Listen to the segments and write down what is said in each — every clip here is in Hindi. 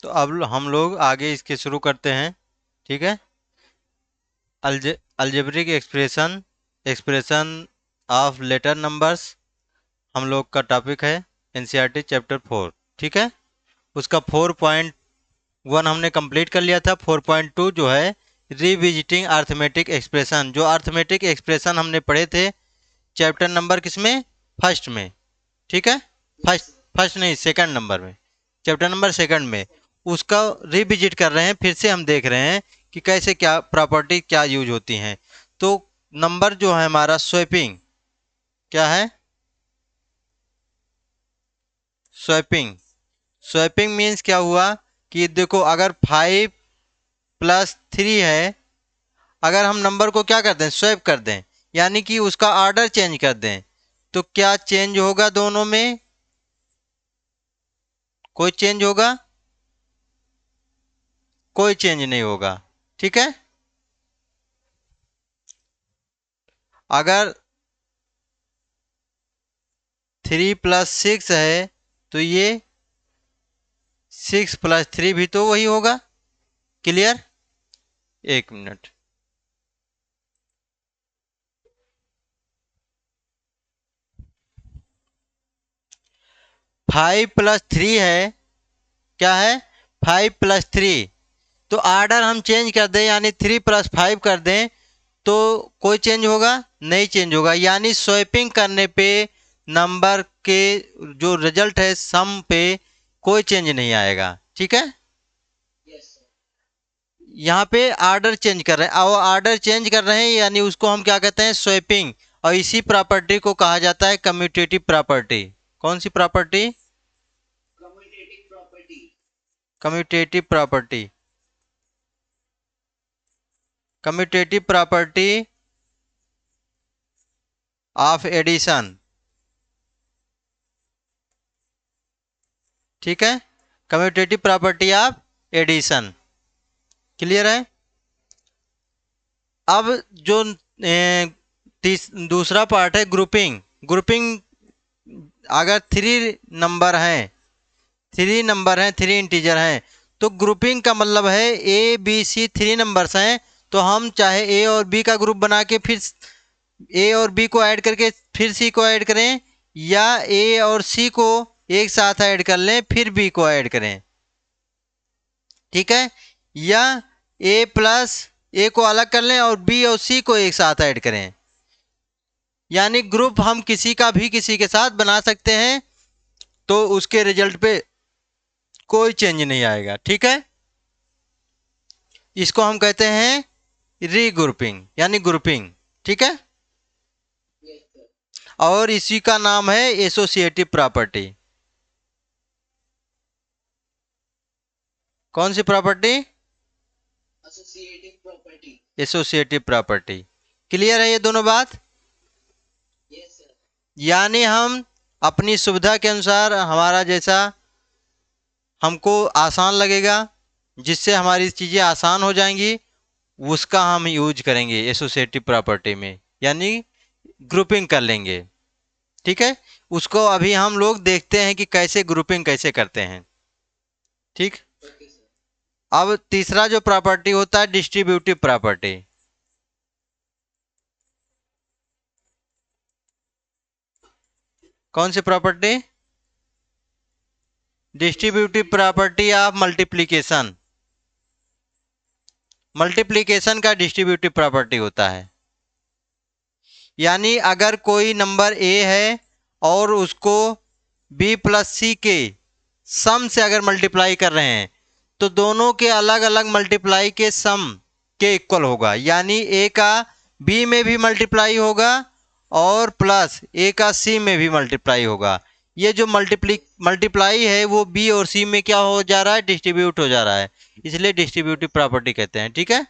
तो अब हम लोग आगे इसके शुरू करते हैं। ठीक है। Algebraic expression, expression of letter numbers हम लोग का टॉपिक है। NCERT chapter 4। ठीक है। उसका 4.1 हमने कंप्लीट कर लिया था। 4.2 जो है रिविजिटिंग अर्थमेटिक एक्सप्रेशन, जो अर्थमेटिक एक्सप्रेशन हमने पढ़े थे चैप्टर नंबर किसमें, फर्स्ट में। ठीक है। फर्स्ट फर्स्ट नहीं, सेकंड नंबर में, चैप्टर नंबर सेकंड में। उसका रिविजिट कर रहे हैं, फिर से हम देख रहे हैं कि कैसे क्या प्रॉपर्टी क्या यूज होती हैं। तो नंबर जो है हमारा स्वैपिंग, क्या है, स्वैपिंग। स्वैपिंग मीन्स क्या हुआ कि देखो, अगर 5+3 है, अगर हम नंबर को क्या कर दें, स्वैप कर दें, यानी कि उसका ऑर्डर चेंज कर दें, तो क्या चेंज होगा दोनों में, कोई चेंज होगा, कोई चेंज नहीं होगा। ठीक है। अगर 3+6 है तो ये 6+3 भी तो वही होगा। क्लियर। एक मिनट। 5+3 है, क्या है, 5+3। तो ऑर्डर हम चेंज कर दें, यानी 3+5 कर दें, तो कोई चेंज होगा, नहीं चेंज होगा। यानी स्वैपिंग करने पे नंबर के जो रिजल्ट है सम पे कोई चेंज नहीं आएगा। ठीक है। यहाँ पे ऑर्डर चेंज कर रहे हैं, और ऑर्डर चेंज कर रहे हैं यानी उसको हम क्या कहते हैं, स्वैपिंग। और इसी प्रॉपर्टी को कहा जाता है कम्यूटेटिव प्रॉपर्टी। कौन सी property, commutative property, commutative property of addition. ठीक है। Commutative property of addition. Clear है। अब जो दूसरा पार्ट है ग्रुपिंग। ग्रुपिंग, अगर थ्री इंटीजर हैं, तो ग्रुपिंग का मतलब है ए बी सी 3 नंबर्स हैं, तो हम चाहे ए और बी का ग्रुप बना के फिर ए और बी को ऐड करके फिर सी को ऐड करें, या ए और सी को एक साथ ऐड कर लें फिर बी को ऐड करें। ठीक है। या ए को अलग कर लें और बी और सी को एक साथ ऐड करें। यानी ग्रुप हम किसी का भी किसी के साथ बना सकते हैं, तो उसके रिजल्ट पे कोई चेंज नहीं आएगा। ठीक है। इसको हम कहते हैं रीग्रुपिंग यानी ग्रुपिंग। ठीक है। और इसी का नाम है एसोसिएटिव प्रॉपर्टी। कौन सी प्रॉपर्टी, एसोसिएटिव प्रॉपर्टी। क्लियर है ये दोनों बात। यानी हम अपनी सुविधा के अनुसार, हमारा जैसा हमको आसान लगेगा, जिससे हमारी चीज़ें आसान हो जाएंगी, उसका हम यूज करेंगे एसोसिएटिव प्रॉपर्टी में, यानी ग्रुपिंग कर लेंगे। ठीक है। उसको अभी हम लोग देखते हैं कि कैसे ग्रुपिंग कैसे करते हैं। ठीक। अब तीसरा जो प्रॉपर्टी होता है डिस्ट्रीब्यूटिव प्रॉपर्टी। कौन सी property, distributive property of multiplication. Multiplication का डिस्ट्रीब्यूटिव प्रॉपर्टी होता है। यानी अगर कोई नंबर ए है और उसको B+C के सम से अगर मल्टीप्लाई कर रहे हैं, तो दोनों के अलग अलग मल्टीप्लाई के सम के इक्वल होगा। यानी ए का बी में भी मल्टीप्लाई होगा और प्लस ए का सी में भी मल्टीप्लाई होगा। ये जो मल्टीप्लाई है वो बी और सी में क्या हो जा रहा है, डिस्ट्रीब्यूट हो जा रहा है, इसलिए डिस्ट्रीब्यूटिव प्रॉपर्टी कहते हैं। ठीक है।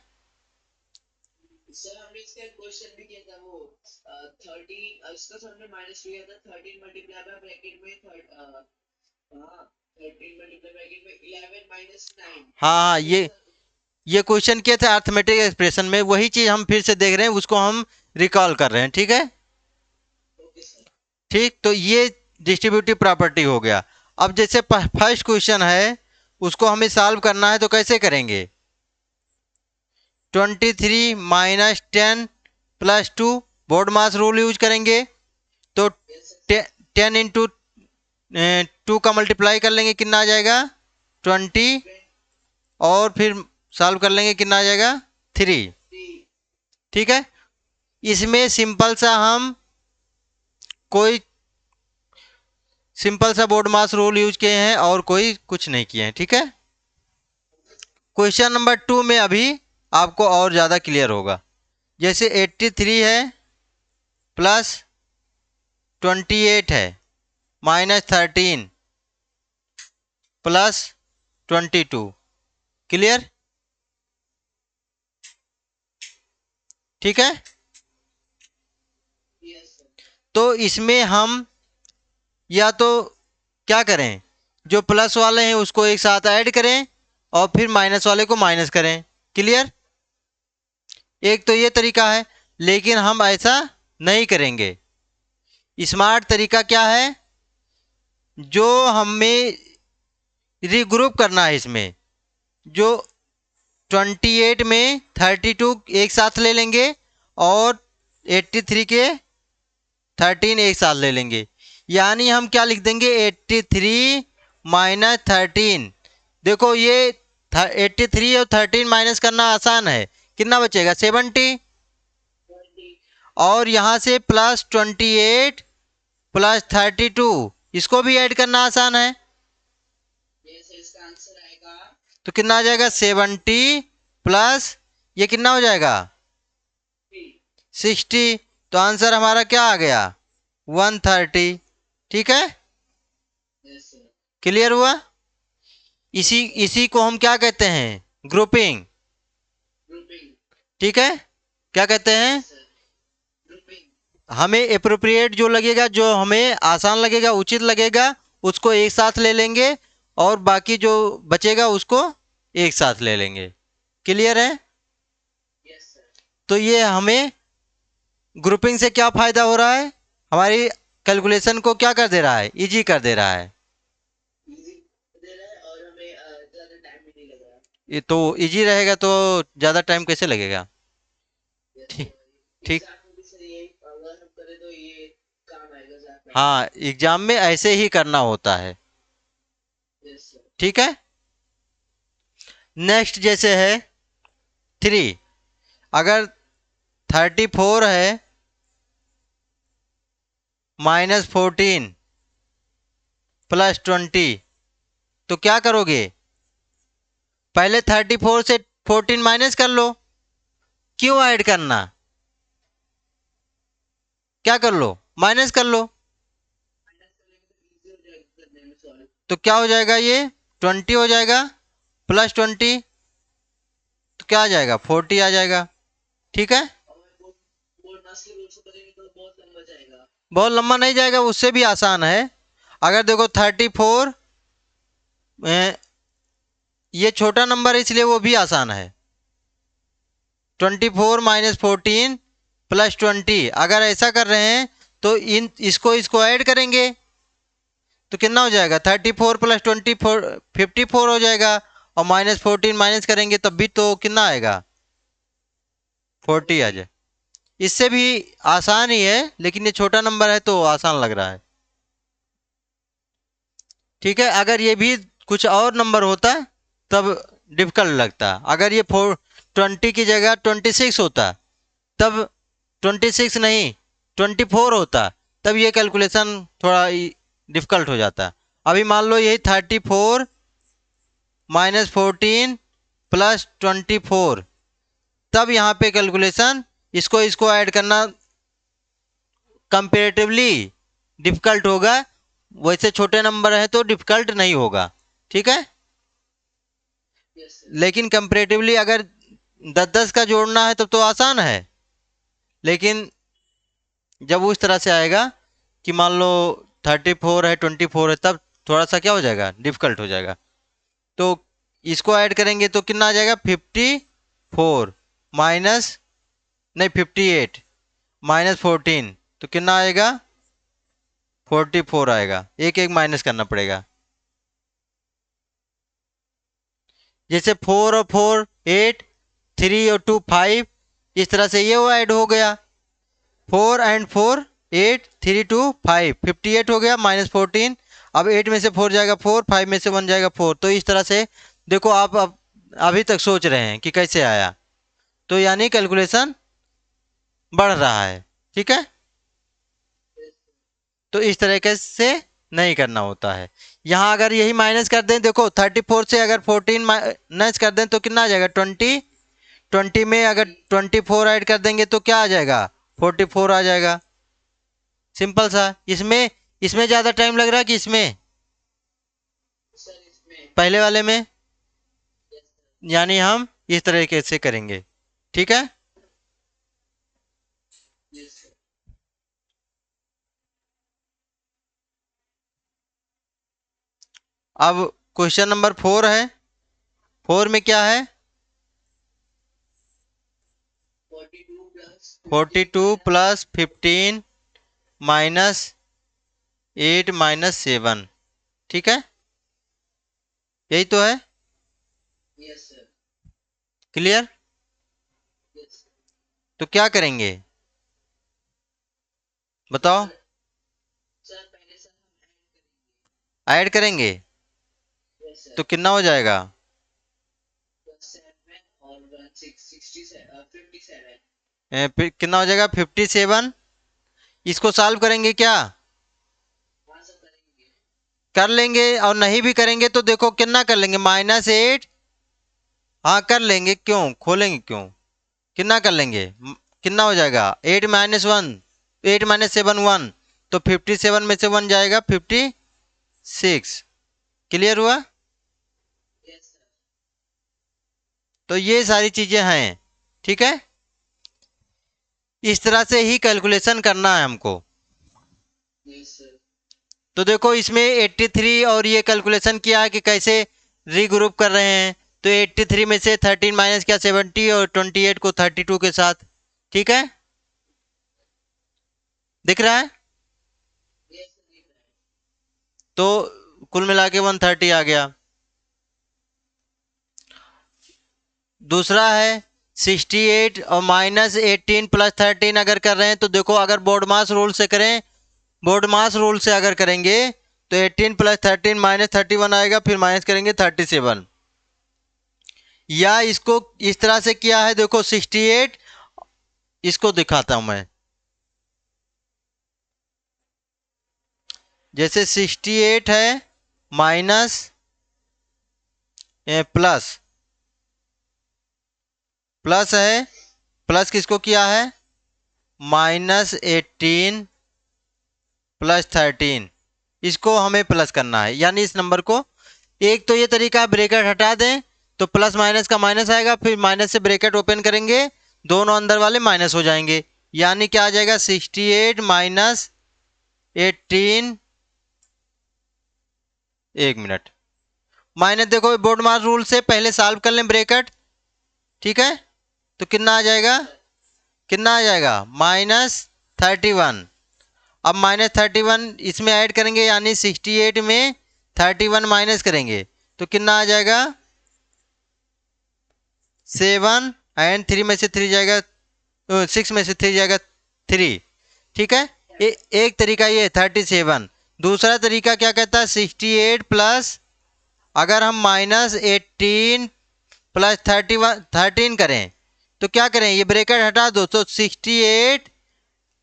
हाँ, ये क्वेश्चन किए थे अर्थमेटिक एक्सप्रेशन में, वही चीज हम फिर से देख रहे हैं, उसको हम रिकॉल कर रहे हैं। ठीक है। ठीक। तो ये डिस्ट्रीब्यूटिव प्रॉपर्टी हो गया। अब जैसे फर्स्ट क्वेश्चन है उसको हमें सॉल्व करना है, तो कैसे करेंगे? 23 माइनस 10 प्लस 2 बोर्ड मास रूल यूज करेंगे। तो 10 इंटू 2 का मल्टीप्लाई कर लेंगे, कितना आ जाएगा? 20। और फिर सॉल्व कर लेंगे, कितना आ जाएगा? 3। ठीक है। इसमें सिंपल सा बोर्ड मास रूल यूज किए हैं और कोई कुछ नहीं किए हैं। ठीक है। क्वेश्चन नंबर 2 में अभी आपको और ज़्यादा क्लियर होगा। जैसे 83 है प्लस 28 है माइनस 13 प्लस 22। क्लियर? ठीक है। तो इसमें हम या तो क्या करें, जो प्लस वाले हैं उसको एक साथ ऐड करें और फिर माइनस वाले को माइनस करें। क्लियर? एक तो ये तरीका है, लेकिन हम ऐसा नहीं करेंगे। स्मार्ट तरीका क्या है? जो हमें रिग्रुप करना है, इसमें जो 28 में 32 एक साथ ले लेंगे और 83 के 13 एक साथ ले लेंगे। यानी हम क्या लिख देंगे? 83 माइनस 13। देखो ये 83 और 13 माइनस करना आसान है। कितना बचेगा? 70। और यहाँ से प्लस 28 प्लस 32, इसको भी ऐड करना आसान है। तो कितना आ जाएगा? 70 प्लस ये कितना हो जाएगा? 60। तो आंसर हमारा क्या आ गया? 130। ठीक है। क्लियर हुआ? इसी इसी को हम क्या कहते हैं? ग्रुपिंग। ठीक है। क्या कहते हैं? हमें अप्रोप्रिएट जो लगेगा, जो हमें आसान लगेगा, उचित लगेगा, उसको एक साथ ले लेंगे और बाकी जो बचेगा उसको एक साथ ले लेंगे। क्लियर है? तो ये हमें ग्रुपिंग से क्या फायदा हो रहा है? हमारी कैलकुलेशन को क्या कर दे रहा है? इजी कर दे रहा है। ये तो इजी रहेगा तो ज़्यादा टाइम कैसे लगेगा? ठीक। ठीक। हाँ, एग्जाम में ऐसे ही करना होता है। ठीक है। नेक्स्ट जैसे है 3। अगर 34 है माइनस 14 प्लस 20, तो क्या करोगे? पहले 34 से 14 माइनस कर लो। क्यों ऐड करना? क्या कर लो? माइनस कर लो। तो क्या हो जाएगा? ये 20 हो जाएगा प्लस 20, तो क्या आ जाएगा? 40 आ जाएगा। ठीक है। बहुत लंबा नहीं जाएगा, उससे भी आसान है। अगर देखो 34, ये छोटा नंबर है इसलिए वो भी आसान है। 24 माइनस 14 प्लस 20, अगर ऐसा कर रहे हैं तो इसको इसको ऐड करेंगे तो कितना हो जाएगा? 34 प्लस 24 54 हो जाएगा। और माइनस 14 माइनस करेंगे तब भी तो कितना आएगा? 40 आ जाए। इससे भी आसान ही है, लेकिन ये छोटा नंबर है तो आसान लग रहा है। ठीक है। अगर ये भी कुछ और नंबर होता तब डिफिकल्ट लगता। अगर ये 20 की जगह 26 होता तब, 26 नहीं 24 होता तब ये कैलकुलेशन थोड़ा डिफिकल्ट हो जाता। अभी मान लो यही 34 माइनस 14 प्लस 24, तब यहाँ पे कैलकुलेशन इसको इसको ऐड करना कंपेरेटिवली डिफिकल्ट होगा। वैसे छोटे नंबर है तो डिफिकल्ट नहीं होगा। ठीक है। लेकिन कंपेरेटिवली अगर 10-10 का जोड़ना है तब तो आसान है, लेकिन जब उस तरह से आएगा कि मान लो 34 है 24 है, तब थोड़ा सा क्या हो जाएगा? डिफिकल्ट हो जाएगा। तो इसको ऐड करेंगे तो कितना आ जाएगा? 54 माइनस, नहीं 58 माइनस 14, तो कितना आएगा? 44 आएगा। एक एक माइनस करना पड़ेगा। जैसे 4 और 4 8, 3 और 2 5, इस तरह से ये वो ऐड हो गया। 4 एंड 4 8, 3 2 5, 58 हो गया माइनस 14। अब 8 में से 4 जाएगा 4, 5 में से 1 जाएगा 4। तो इस तरह से देखो आप अब अभी तक सोच रहे हैं कि कैसे आया, तो यानी कैलकुलेशन बढ़ रहा है। ठीक है, तो इस तरीके से नहीं करना होता है। यहाँ अगर यही माइनस कर दें, देखो 34 से अगर 14 माइनस कर दें तो कितना आ जाएगा 20। 20 में अगर 24 ऐड कर देंगे तो क्या आ जाएगा 44 आ जाएगा। सिंपल सा। इसमें इसमें ज्यादा टाइम लग रहा है कि इसमें पहले वाले में, यानी हम इस तरीके से करेंगे। ठीक है, अब क्वेश्चन नंबर 4 है। 4 में क्या है, 42 प्लस 15 माइनस 8 माइनस 7। ठीक है, यही तो है। क्लियर। तो क्या करेंगे बताओ, ऐड करेंगे तो कितना हो जाएगा, फिर कितना हो जाएगा 57। इसको सॉल्व करेंगे क्या, कर लेंगे। और नहीं भी करेंगे तो देखो कितना कर लेंगे -8। हाँ कर लेंगे, क्यों खोलेंगे क्यों, कितना कर लेंगे कितना हो जाएगा 8 माइनस 1, 8 माइनस 7 1, तो 57 में से 1 जाएगा 56। क्लियर हुआ। तो ये सारी चीजें हैं। ठीक है, इस तरह से ही कैलकुलेशन करना है हमको। तो देखो इसमें 83 और ये कैलकुलेशन किया है कि कैसे रीग्रुप कर रहे हैं। तो 83 में से 13 माइनस किया 70 और 28 को 32 के साथ। ठीक है, दिख रहा है। तो कुल मिला के 130 आ गया। दूसरा है 68 और -18 प्लस 13 अगर कर रहे हैं तो देखो अगर बोर्ड मास रूल से करें, बोर्ड मास रूल से अगर करेंगे तो 18 प्लस 13 -31 आएगा, फिर माइनस करेंगे 37। या इसको इस तरह से किया है, देखो 68, इसको दिखाता हूं मैं। जैसे 68 है माइनस प्लस, प्लस है, प्लस किसको किया है -18 प्लस 13, इसको हमें प्लस करना है, यानी इस नंबर को। एक तो ये तरीका है ब्रैकेट हटा दें तो प्लस माइनस का माइनस आएगा, फिर माइनस से ब्रैकेट ओपन करेंगे, दोनों अंदर वाले माइनस हो जाएंगे, यानी क्या आ जाएगा 68 माइनस 18। एक मिनट, माइनस देखो बोर्ड मास रूल से पहले सॉल्व कर लें ब्रैकेट। ठीक है, तो कितना आ जाएगा, कितना आ जाएगा -31। अब -31 इसमें ऐड करेंगे, यानी 68 में 31 माइनस करेंगे तो कितना आ जाएगा 7, एंड 3 में से 3 जाएगा 6 में से 3 जाएगा 3। ठीक है, एक तरीका ये 37। दूसरा तरीका क्या कहता है 68 प्लस, अगर हम -18 प्लस 31 13 करें तो क्या करें, ये ब्रैकेट हटा दो तो 68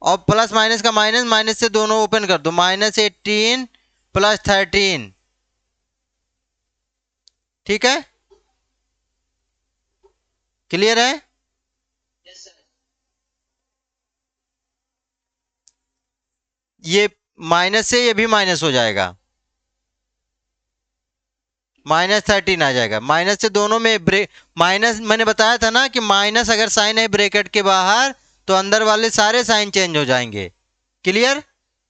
और प्लस माइनस का माइनस, माइनस से दोनों ओपन कर दो, -18 प्लस 13। ठीक है, क्लियर है। ये माइनस से ये भी माइनस हो जाएगा, -13 आ जाएगा। माइनस से दोनों में ब्रेक, माइनस मैंने बताया था ना कि माइनस अगर साइन है ब्रैकेट के बाहर तो अंदर वाले सारे साइन चेंज हो जाएंगे। क्लियर।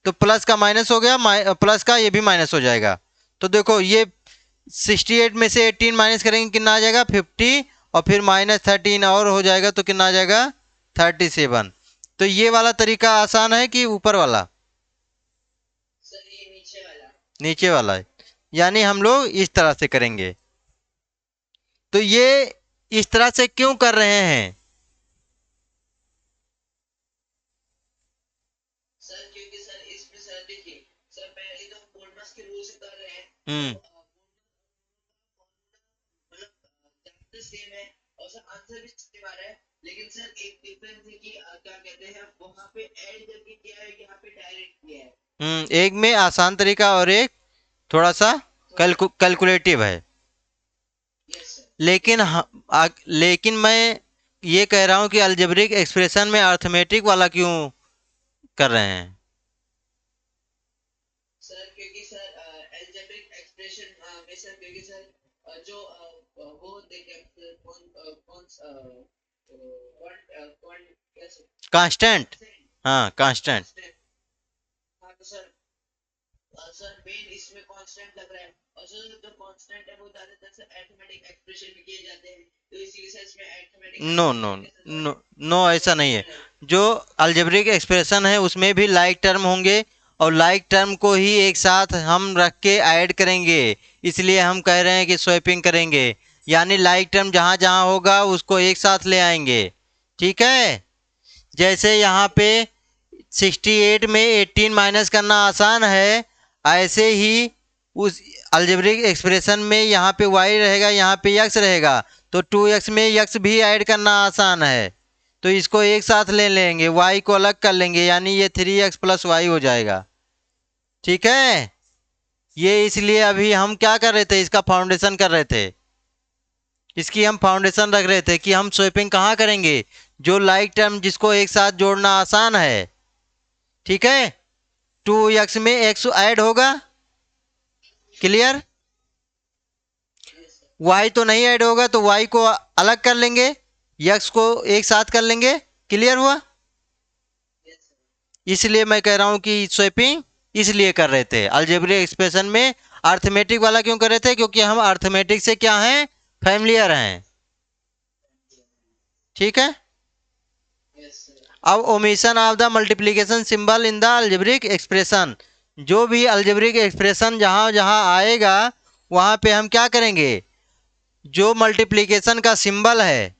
तो प्लस का माइनस हो गया, प्लस का ये भी माइनस हो जाएगा। तो देखो ये 68 में से 18 माइनस करेंगे कितना आ जाएगा 50, और फिर -13 और हो जाएगा तो कितना आ जाएगा 37। तो ये वाला तरीका आसान है कि ऊपर वाला, नीचे वाला है, यानी हम लोग इस तरह से करेंगे। तो ये इस तरह से क्यों कर रहे हैं? सर क्योंकि सर इसमें सर देखिए सर पहले तो हम बोर्डमास के रूल से कर रहे हैं हम्म। तो मतलब चैप्टर सेम है और सर आंसर भी सेम आ रहा है लेकिन सर एक डिफरेंस है कि क्या कहते हैं वहां पे ऐड करके किया है यहाँ पे डायरेक्ट किया है। एक में आसान तरीका और एक थोड़ा सा थोड़ा कैलकुलेटिव है। Yes sir. लेकिन लेकिन मैं ये कह रहा हूँ कि अलजेब्रिक एक्सप्रेशन में अर्थमेटिक वाला क्यों कर रहे हैं? सर क्योंकि सर अलजेब्रिक एक्सप्रेशन में सर क्योंकि सर जो वो देखे कौन कौन कौन कैसे कांस्टेंट। कांस्टेंट हाँ, कांस्टेंट। कांस्टेंट। हाँ तो सर सर मेन इसमें कांस्टेंट लग रहा है और सर जो कांस्टेंट है वो ज्यादातर सर अरिथमेटिक एक्सप्रेशन में किए जाते हैं तो इसीलिए सर इसमें अरिथमेटिक नो नो एक्सप्रेशन के साथ नो थोड़े नो, ऐसा नहीं है। डिफरेंट है। जो अलजेब्रिक एक्सप्रेशन है उसमें भी लाइक टर्म होंगे, और लाइक टर्म को ही एक साथ हम रख के ऐड करेंगे। इसलिए हम कह रहे हैं कि स्वैपिंग करेंगे, यानी लाइक टर्म जहाँ जहाँ होगा उसको एक साथ ले आएंगे। ठीक है। जैसे यहाँ पे 68 में 18 माइनस करना आसान है, ऐसे ही उस अलजेब्रिक एक्सप्रेशन में यहाँ पे y रहेगा, यहाँ पे x रहेगा, तो 2x में x भी ऐड करना आसान है। तो इसको एक साथ ले लेंगे, y को अलग कर लेंगे, यानी ये 3x प्लस वाई हो जाएगा। ठीक है। ये इसलिए अभी हम क्या कर रहे थे, इसका फाउंडेशन कर रहे थे, इसकी हम फाउंडेशन रख रहे थे कि हम स्वैपिंग कहाँ करेंगे, जो लाइक टर्म जिसको एक साथ जोड़ना आसान है। ठीक है। 2x में x ऐड होगा। क्लियर। Yes sir. y तो नहीं ऐड होगा, तो y को अलग कर लेंगे, x को एक साथ कर लेंगे। क्लियर हुआ। Yes sir. इसलिए मैं कह रहा हूं कि स्वैपिंग इसलिए कर रहे थे अलजेब्रिक एक्सप्रेशन में। अर्थमेटिक वाला क्यों कर रहे थे? क्योंकि हम अर्थमेटिक से क्या हैं, फैमिलियर हैं। ठीक है। Yes sir. अब omission of the multiplication symbol in the algebraic expression. जो भी अलजेब्रिक एक्सप्रेशन जहां जहां आएगा वहां पे हम क्या करेंगे, जो मल्टीप्लिकेशन का सिंबल है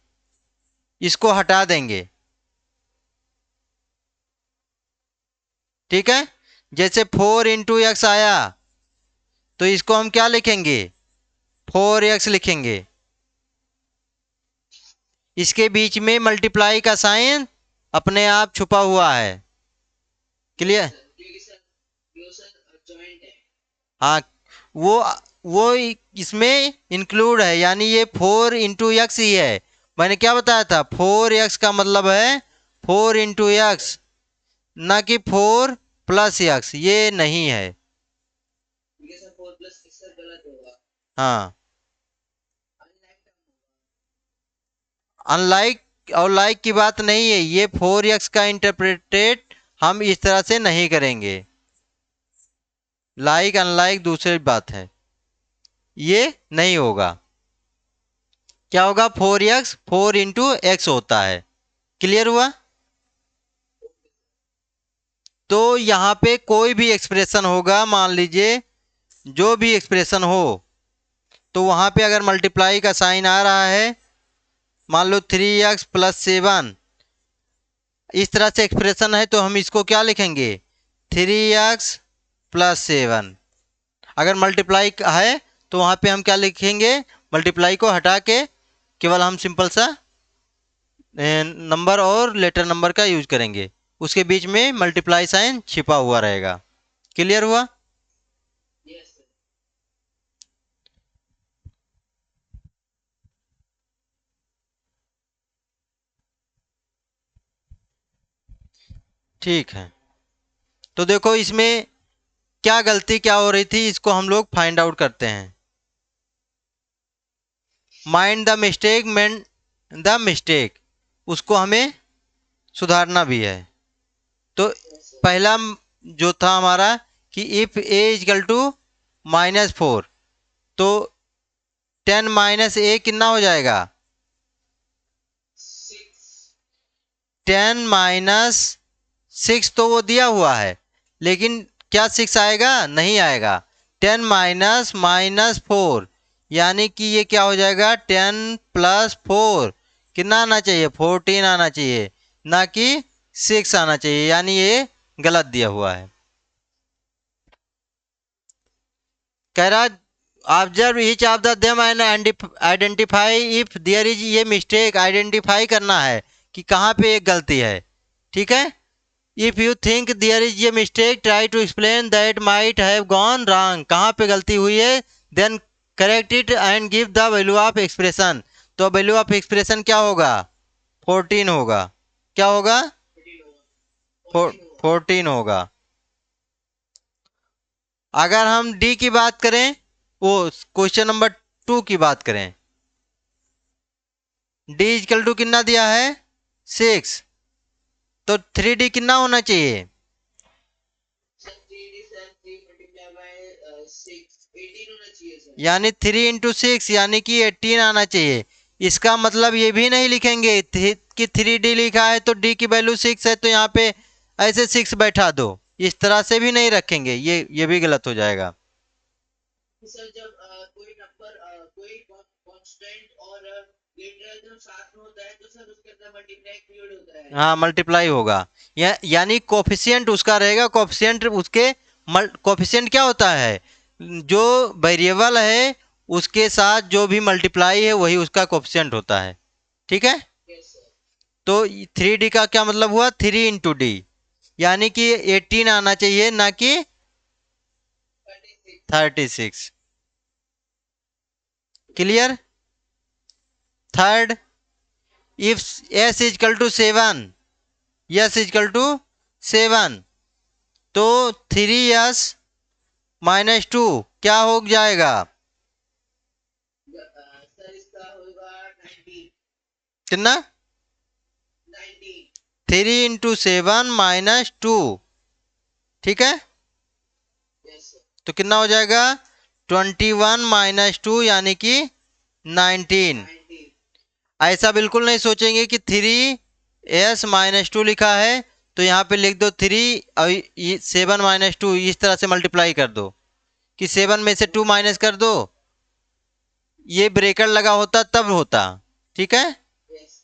इसको हटा देंगे। ठीक है। जैसे 4 × x आया तो इसको हम क्या लिखेंगे, 4x लिखेंगे। इसके बीच में मल्टीप्लाई का साइन अपने आप छुपा हुआ है। Yes clear. सर क्योंकि सर वो सर जॉइंट है। हाँ, वो वो इसमें इंक्लूड है, यानी ये 4 × x ही है। मैंने क्या बताया था, 4x का मतलब है 4 × x, ना कि 4 + x, ये नहीं है। क्योंकि सर 4 + 6 सर गलत होगा। हाँ। अनलाइक टर्म होगा। अनलाइक और लाइक की बात नहीं है, ये 4x का इंटरप्रेटेड हम इस तरह से नहीं करेंगे। लाइक अनलाइक दूसरी बात है, ये नहीं होगा। क्या होगा, 4x 4 × x होता है। क्लियर हुआ। तो यहाँ पे कोई भी एक्सप्रेशन होगा, मान लीजिए जो भी एक्सप्रेशन हो, तो वहां पे अगर मल्टीप्लाई का साइन आ रहा है, मान लो 3x + 7, इस तरह से एक्सप्रेशन है, तो हम इसको क्या लिखेंगे, 3x + 7। अगर मल्टीप्लाई है तो वहां पे हम क्या लिखेंगे, मल्टीप्लाई को हटा के केवल हम सिंपल सा नंबर और लेटर नंबर का यूज करेंगे, उसके बीच में मल्टीप्लाई साइन छिपा हुआ रहेगा। क्लियर हुआ। Yes sir. ठीक है। तो देखो इसमें क्या गलती क्या हो रही थी, इसको हम लोग फाइंड आउट करते हैं। Mind the mistake, meant the mistake, उसको हमें सुधारना भी है। तो यस सर। पहला जो था हमारा कि इफ a = -4, तो 10 - a कितना हो जाएगा, 6। 10 - 6 तो वो दिया हुआ है, लेकिन क्या 6 आएगा, नहीं आएगा। 10 - -4 यानी कि ये क्या हो जाएगा 10 + 4 कितना आना चाहिए 14 आना चाहिए, ना कि 6 आना चाहिए, यानी ये गलत दिया हुआ है। कह रहा observe each of the them and identify if there is, ये मिस्टेक आइडेंटिफाई करना है कि कहाँ पे एक गलती है। ठीक है, if you think there is ये mistake try to explain that might have gone wrong, कहाँ पे गलती हुई है, then correct it and give the value of expression. तो वैल्यू ऑफ एक्सप्रेशन क्या होगा 14 होगा। क्या होगा 14 होगा। अगर हम डी की बात करें, वो क्वेश्चन नंबर 2 की बात करें, डी इजकल टू कितना दिया है 6, तो 3D कितना होना चाहिए, यानी 3 × 6 यानी कि 18 आना चाहिए। इसका मतलब ये भी नहीं लिखेंगे कि 3D लिखा है तो डी की वैल्यू 6 है तो यहाँ पे ऐसे 6 बैठा दो, इस तरह से भी नहीं रखेंगे, ये भी गलत हो जाएगा। सर जब कोई नंबर कोई कांस्टेंट और लिटरल जब साथ में होता है तो सर उसके अंदर मल्टीप्लाई इंक्लूड होता है। हाँ मल्टीप्लाई होगा, यानी कोफिशिएंट उसका रहेगा, कोफिशिएंट उसके कोफिशिएंट क्या होता है, जो वेरिएबल है उसके साथ जो भी मल्टीप्लाई है वही उसका कोफिशिएंट होता है। ठीक है, यस सर। तो 3D का क्या मतलब हुआ 3 × D, यानी कि 18 आना चाहिए ना कि 36। Clear. Third, if s is equal to 7, s is equal to 7, तो 3s - 2 क्या हो जाएगा, सर इसका होगा 19। कितना 19। 3 × 7 - 2। ठीक है, यस सर। तो कितना हो जाएगा 21 - 2 यानी कि 19। 19। ऐसा बिल्कुल नहीं सोचेंगे कि 3s - 2 लिखा है तो यहाँ पे लिख दो 3 और 7 - 2 इस तरह से मल्टीप्लाई कर दो कि 7 में से 2 माइनस कर दो, ये ब्रेकर लगा होता तब होता। ठीक है, यस।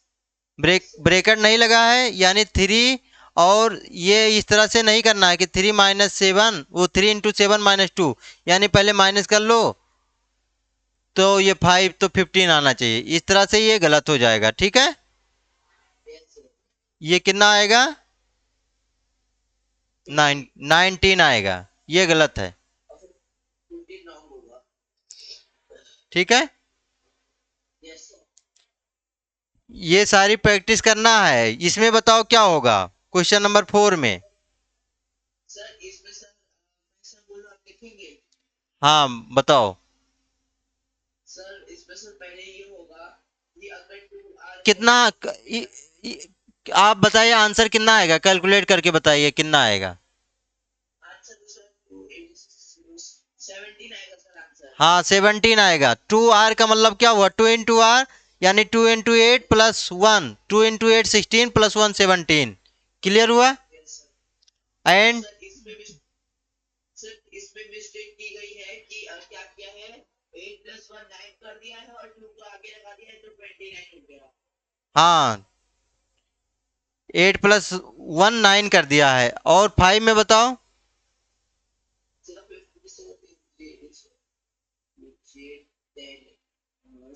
ब्रेकर नहीं लगा है यानी 3, और ये इस तरह से नहीं करना है कि 3 - 7, वो 3 × 7 - 2 यानी पहले माइनस कर लो, तो ये 5 तो 15 आना चाहिए, इस तरह से ये गलत हो जाएगा। ठीक है, यस सर। ये कितना आएगा 19 आएगा, ये गलत है। और फिर 15 रॉन्ग होगा। ठीक है, यस सर। ये सारी प्रैक्टिस करना है, इसमें बताओ क्या होगा क्वेश्चन नंबर 4 में। सर इसमें सर मैं सर बोलूं आप लिखेंगे। हाँ बताओ सर इसमें सर पहले ये होगा कि अगर 2r कितना आप बताइए आंसर कितना आएगा, कैलकुलेट करके बताइए कितना आएगा। आंसर तो सर 17 आएगा सर आंसर। हाँ 17 आएगा। 2r का मतलब क्या हुआ 2 × r, यानी 2 × 8 + 1, 2 × 8 16 + 1 17। क्लियर हुआ। Yes sir. और एंड सर इसमें मिस्टेक की गई है कि क्या किया है 8 + 1 9 कर दिया है और 2 को आगे लगा दिया है तो 29 हो गया। हाँ 8 + 1 9 कर दिया है, और 5 में बताओ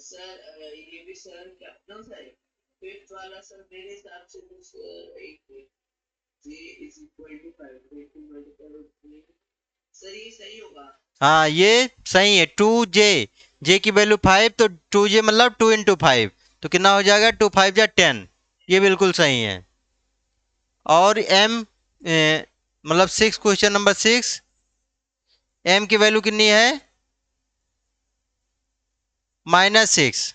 सर ये भी सर क्या नो सर फिफ्थ वाला सर मेरे हिसाब से तो सर एक j = 5 सर ये सही होगा। हाँ ये सही है 2j, जे की वैल्यू 5 तो 2j मतलब 2 × 5, तो कितना हो जाएगा 2 5 जा 10, ये बिल्कुल सही है। और m मतलब 6, क्वेश्चन नंबर 6, m की वैल्यू कितनी है -6,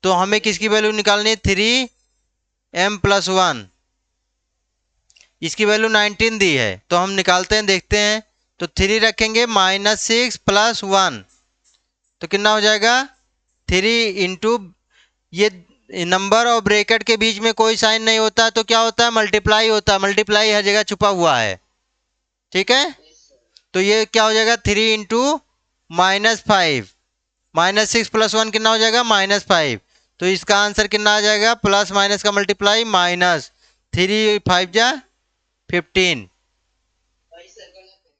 तो हमें किसकी वैल्यू निकालनी है 3m + 1, इसकी वैल्यू 19 दी है तो हम निकालते हैं देखते हैं, तो 3 रखेंगे -6 + 1 तो कितना हो जाएगा 3 इंटू, ये नंबर और ब्रैकेट के बीच में कोई साइन नहीं होता तो क्या होता है मल्टीप्लाई होता है, मल्टीप्लाई हर जगह छुपा हुआ है। ठीक है, तो ये क्या हो जाएगा 3 × -5 -6 + 1 कितना हो जाएगा -5। तो इसका आंसर कितना आ जाएगा, प्लस माइनस का मल्टीप्लाई -3 5 जा 15। भाई सर गलत है।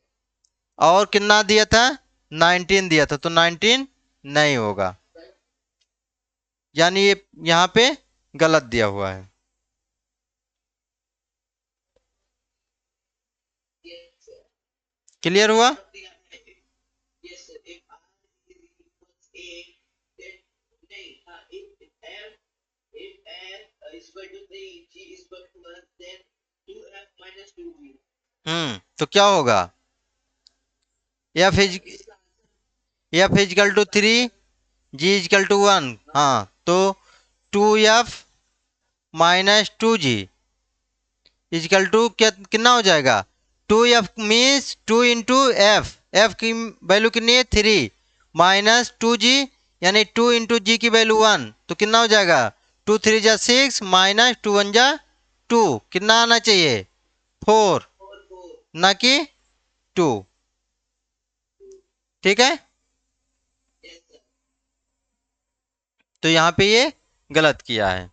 और कितना दिया था, 19 दिया था, तो 19 नहीं होगा, यानी ये यहाँ पे गलत दिया हुआ है। Yes, sir. क्लियर हुआ? और दिया है yes sir if r is equals a then नहीं हाँ if f is equal to 3 g is equal to 1 then 2f minus 2g। तो क्या होगा, एफ इज इसका answer F is equal to 3, G is equal to 1। हाँ, तो 2f -2g इजकल टू क्या कितना हो जाएगा, 2f means 2 into F, F की वैल्यू कितनी है 3, -2g यानी 2 इंटू जी की वैल्यू 1, तो कितना हो जाएगा 2 3 जा 6 -2 1 जा 2, कितना आना चाहिए 4, 4 ना कि 2। ठीक है, yes sir। तो यहाँ पे ये गलत किया है।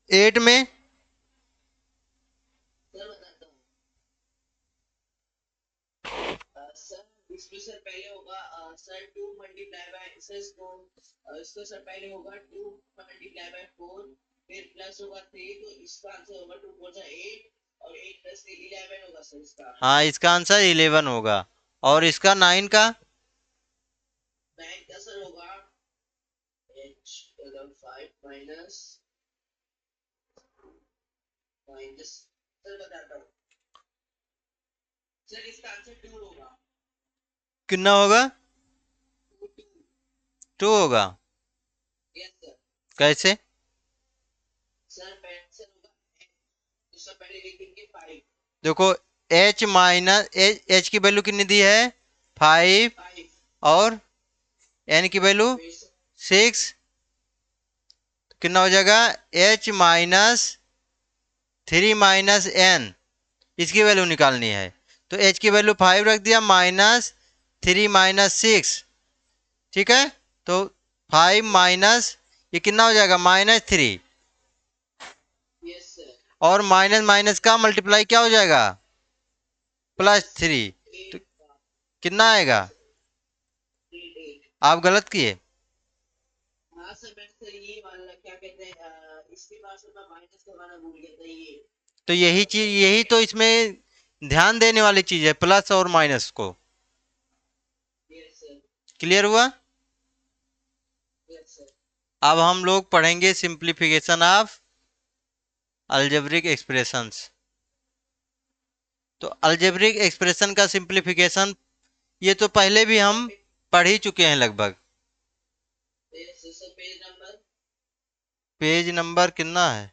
8 में सर बताता हूँ सर इसमें सर पहले होगा सर 2 मल्टीप्लाई बाय सर इसको सर पहले होगा 2 मल्टीप्लाई बाय 4 फिर प्लस होगा 3 तो इसका आंसर होगा 2 4 जा 8 और 8 प्लस 3 11 होगा सर इसका। हाँ, इसका आंसर 11 होगा, और इसका 9 का 9 का सर होगा h 5 माइनस माइनस सर बताता हूँ सर इसका आंसर 2 होगा। कितना होगा, 2 2 होगा। Yes sir. कैसे, सर पहले सर होगा तो सर पहले लिखेंगे 5 देखो h माइनस एच की वैल्यू कितनी दी है 5, 5 और n की वैल्यू फिर 6, कितना हो जाएगा h -3 - n, इसकी वैल्यू निकालनी है। तो h की वैल्यू 5 रख दिया, -3 -6, ठीक है, तो 5 माइनस ये कितना हो जाएगा -3, यस सर और माइनस माइनस का मल्टीप्लाई क्या हो जाएगा +3, तो 8 कितना आएगा, 8 आप गलत किए। हाँ सर मैं सर ये वाला क्या कहते हैं इसके बाद सर मैं माइनस करवाना भूल गया था ये तो यही चीज, यही तो इसमें ध्यान देने वाली चीज है, प्लस और माइनस को। यस सर क्लियर हुआ? यस सर अब हम लोग पढ़ेंगे सिंप्लीफिकेशन ऑफ अलजेब्रिक एक्सप्रेशंस। तो अलजेब्रिक एक्सप्रेशन का सिंप्लीफिकेशन ये तो पहले भी हम पढ़ ही चुके हैं लगभग। Yes sir page number page number कितना है,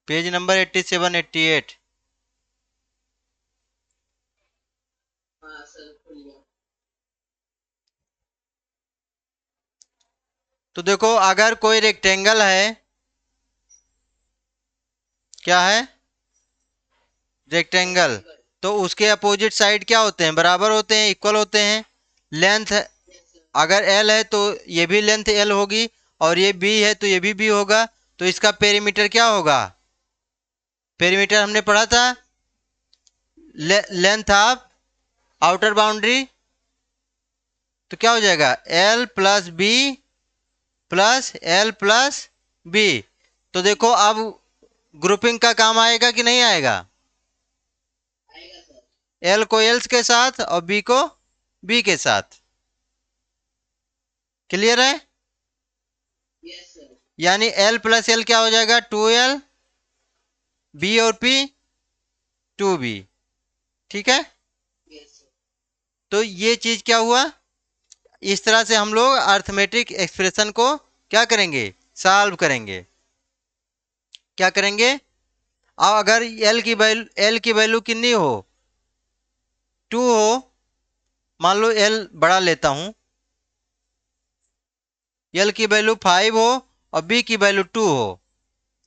पेज नंबर 87 88। हाँ सर खुल गया। तो देखो अगर कोई रेक्टेंगल है, क्या है रेक्टेंगल, रेक्टेंगल तो उसके अपोजिट साइड क्या होते हैं, बराबर होते हैं, इक्वल होते हैं। लेंथ यस सर अगर एल है तो ये भी लेंथ एल होगी, और ये बी है तो ये भी होगा, तो इसका पेरीमीटर क्या होगा, पेरीमीटर हमने पढ़ा था लेंथ ऑफ आउटर बाउंड्री, तो क्या हो जाएगा L plus B plus L plus B. तो देखो अब ग्रुपिंग का काम आएगा कि नहीं आएगा, आएगा सर एल को एल्स के साथ और बी को बी के साथ। क्लियर है, यस सर यानी एल प्लस एल क्या हो जाएगा 2l, बी और पी 2b, ठीक है। यस सर तो ये चीज क्या हुआ, इस तरह से हम लोग अर्थमेटिक एक्सप्रेशन को क्या करेंगे, सॉल्व करेंगे। क्या करेंगे, अब अगर एल की वैल्यू कितनी हो 2 हो, मान लो एल बड़ा लेता हूं, एल की वैल्यू 5 हो और बी की वैल्यू 2 हो,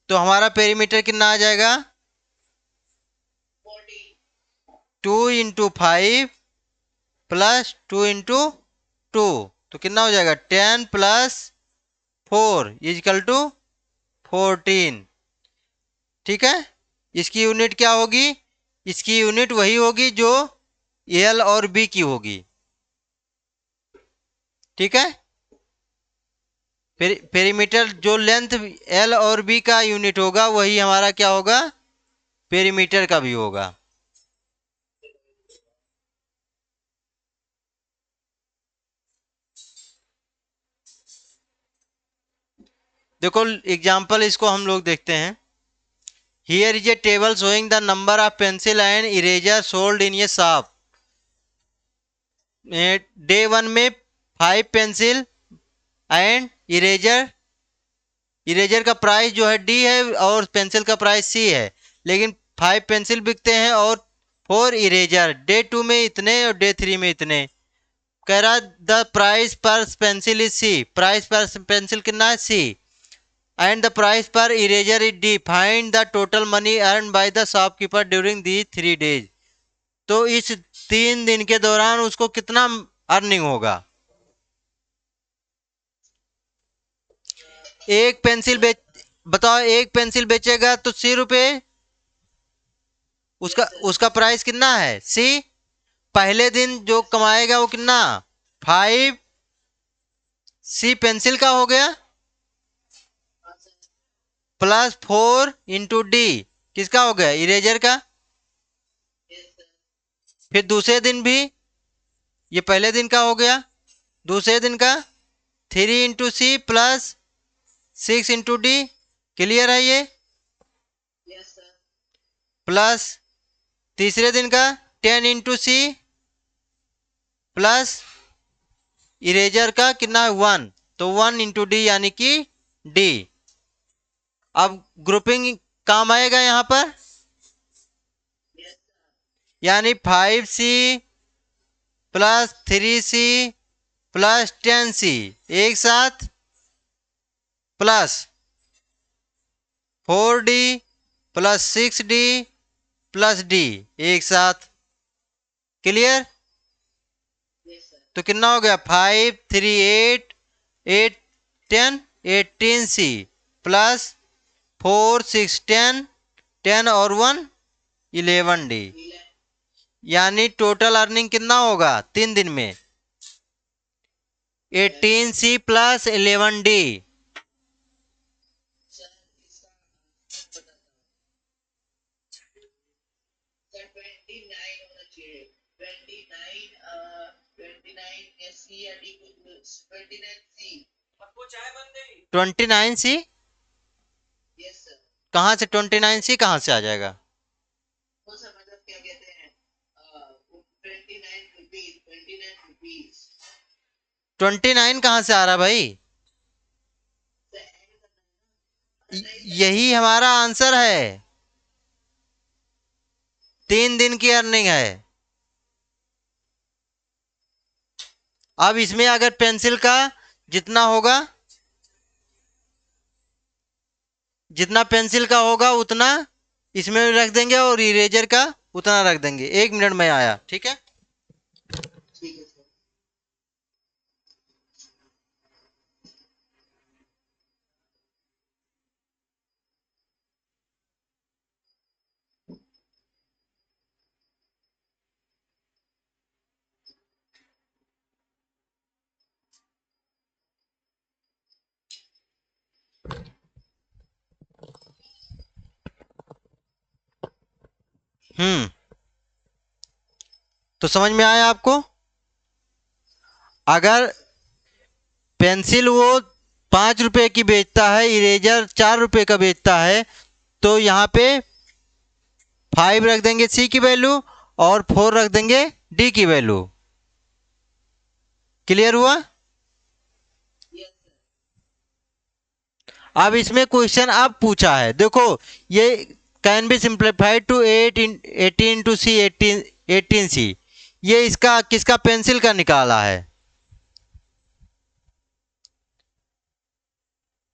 तो हमारा पेरीमीटर कितना आ जाएगा? 40 2 इंटू 5 प्लस 2 इंटू 2, तो कितना हो जाएगा? 10 प्लस 4 इजकल टू 14। ठीक है, इसकी यूनिट क्या होगी? इसकी यूनिट वही होगी जो एल और बी की होगी। ठीक है, पेरीमीटर जो लेंथ एल और बी का यूनिट होगा वही हमारा क्या होगा? पेरीमीटर का भी होगा। देखो एग्जांपल इसको हम लोग देखते हैं। Here is a table showing the number of pencil and eraser sold in A shop. Day one में 5 पेंसिल एंड इरेजर, इरेजर का प्राइस जो है डी है और पेंसिल का प्राइस सी है, लेकिन 5 पेंसिल बिकते हैं और 4 इरेजर। डे 2 में इतने और डे 3 में इतने। कह रहा द प्राइस पर पेंसिल इज सी, प्राइस पर पेंसिल कितना है? सी। एंड द प्राइस पर eraser is D, find the total money earn by the shopkeeper during the 3 days. तो इस 3 दिन के दौरान उसको कितना अर्निंग होगा? एक पेंसिल बेच, बताओ, एक पेंसिल बेचेगा तो 80 रुपये, उसका यस सर उसका प्राइस कितना है? सी। पहले दिन जो कमाएगा वो कितना? 5 सी पेंसिल का हो गया, हाँ सर प्लस 4 इंटू डी किसका हो गया? इरेजर का। यस सर फिर दूसरे दिन भी, ये पहले दिन का हो गया, दूसरे दिन का 3 into C plus 6 into D. Clear है ये? यस सर प्लस तीसरे दिन का 10 इंटू सी प्लस इरेजर का कितना है? 1, तो 1 इंटू डी यानी कि डी। अब ग्रुपिंग काम आएगा यहाँ पर, यस यानी 5 सी प्लस 3 सी प्लस 10 सी एक साथ plus 4 D plus 6 D plus D एक साथ। क्लियर? यस सर तो कितना हो गया? 5 3 8 8 10 18 सी प्लस 4 6 10 10 और 1 11 डी। यानी टोटल अर्निंग कितना होगा 3 दिन में? 18 सी प्लस 11 डी। सर इसका आंसर बताता हूँ सर 29 होना चाहिए 29 सी या डी को 29 सी 29 सी यस सर कहाँ से? 29 सी कहाँ से आ जाएगा? वो सर मतलब क्या कहते हैं 29 रुपीज 29 कहाँ से आ रहा भाई? सर ऐड करना है ना नहीं सर यही हमारा आंसर है, 3 दिन की अर्निंग है। अब इसमें अगर पेंसिल का जितना होगा, जितना पेंसिल का होगा उतना इसमें रख देंगे और इरेजर का उतना रख देंगे। 1 मिनट में आया, ठीक है? ठीक है सर हम्म, तो समझ में आया आपको? अगर पेंसिल वो 5 रुपए की बेचता है, इरेजर 4 रुपए का बेचता है, तो यहाँ पे 5 रख देंगे सी की वैल्यू और 4 रख देंगे डी की वैल्यू। क्लियर हुआ? यस सर अब इसमें क्वेश्चन अब पूछा है, देखो ये can be simplified to 18 to C 18 C. ये इसका किसका? पेंसिल का निकाला है।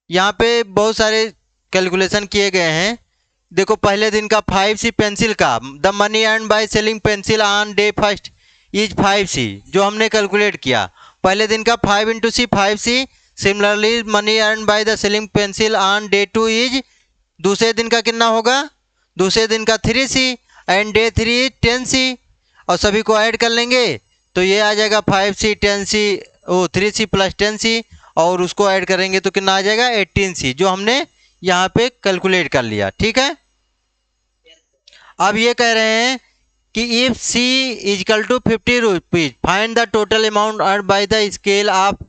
यहाँ पे बहुत सारे कैलकुलेशन किए गए हैं। देखो पहले दिन का 5C पेंसिल का, the money earn by selling pencil on day first is 5C, जो हमने कैलकुलेट किया। पहले दिन का 5 into C 5C। Similarly money earn by the selling pencil on day 2 is, दूसरे दिन का कितना होगा, दूसरे दिन का 3C, and day 3 is 10C। और सभी को ऐड कर लेंगे तो ये आ जाएगा 5C 10C, ओ 3C प्लस 10C, और उसको ऐड करेंगे तो कितना आ जाएगा 18C, जो हमने यहाँ पे कैलकुलेट कर लिया। ठीक है, अब ये कह रहे हैं कि if C is equal to 50 rupees find the total amount earn by the scale of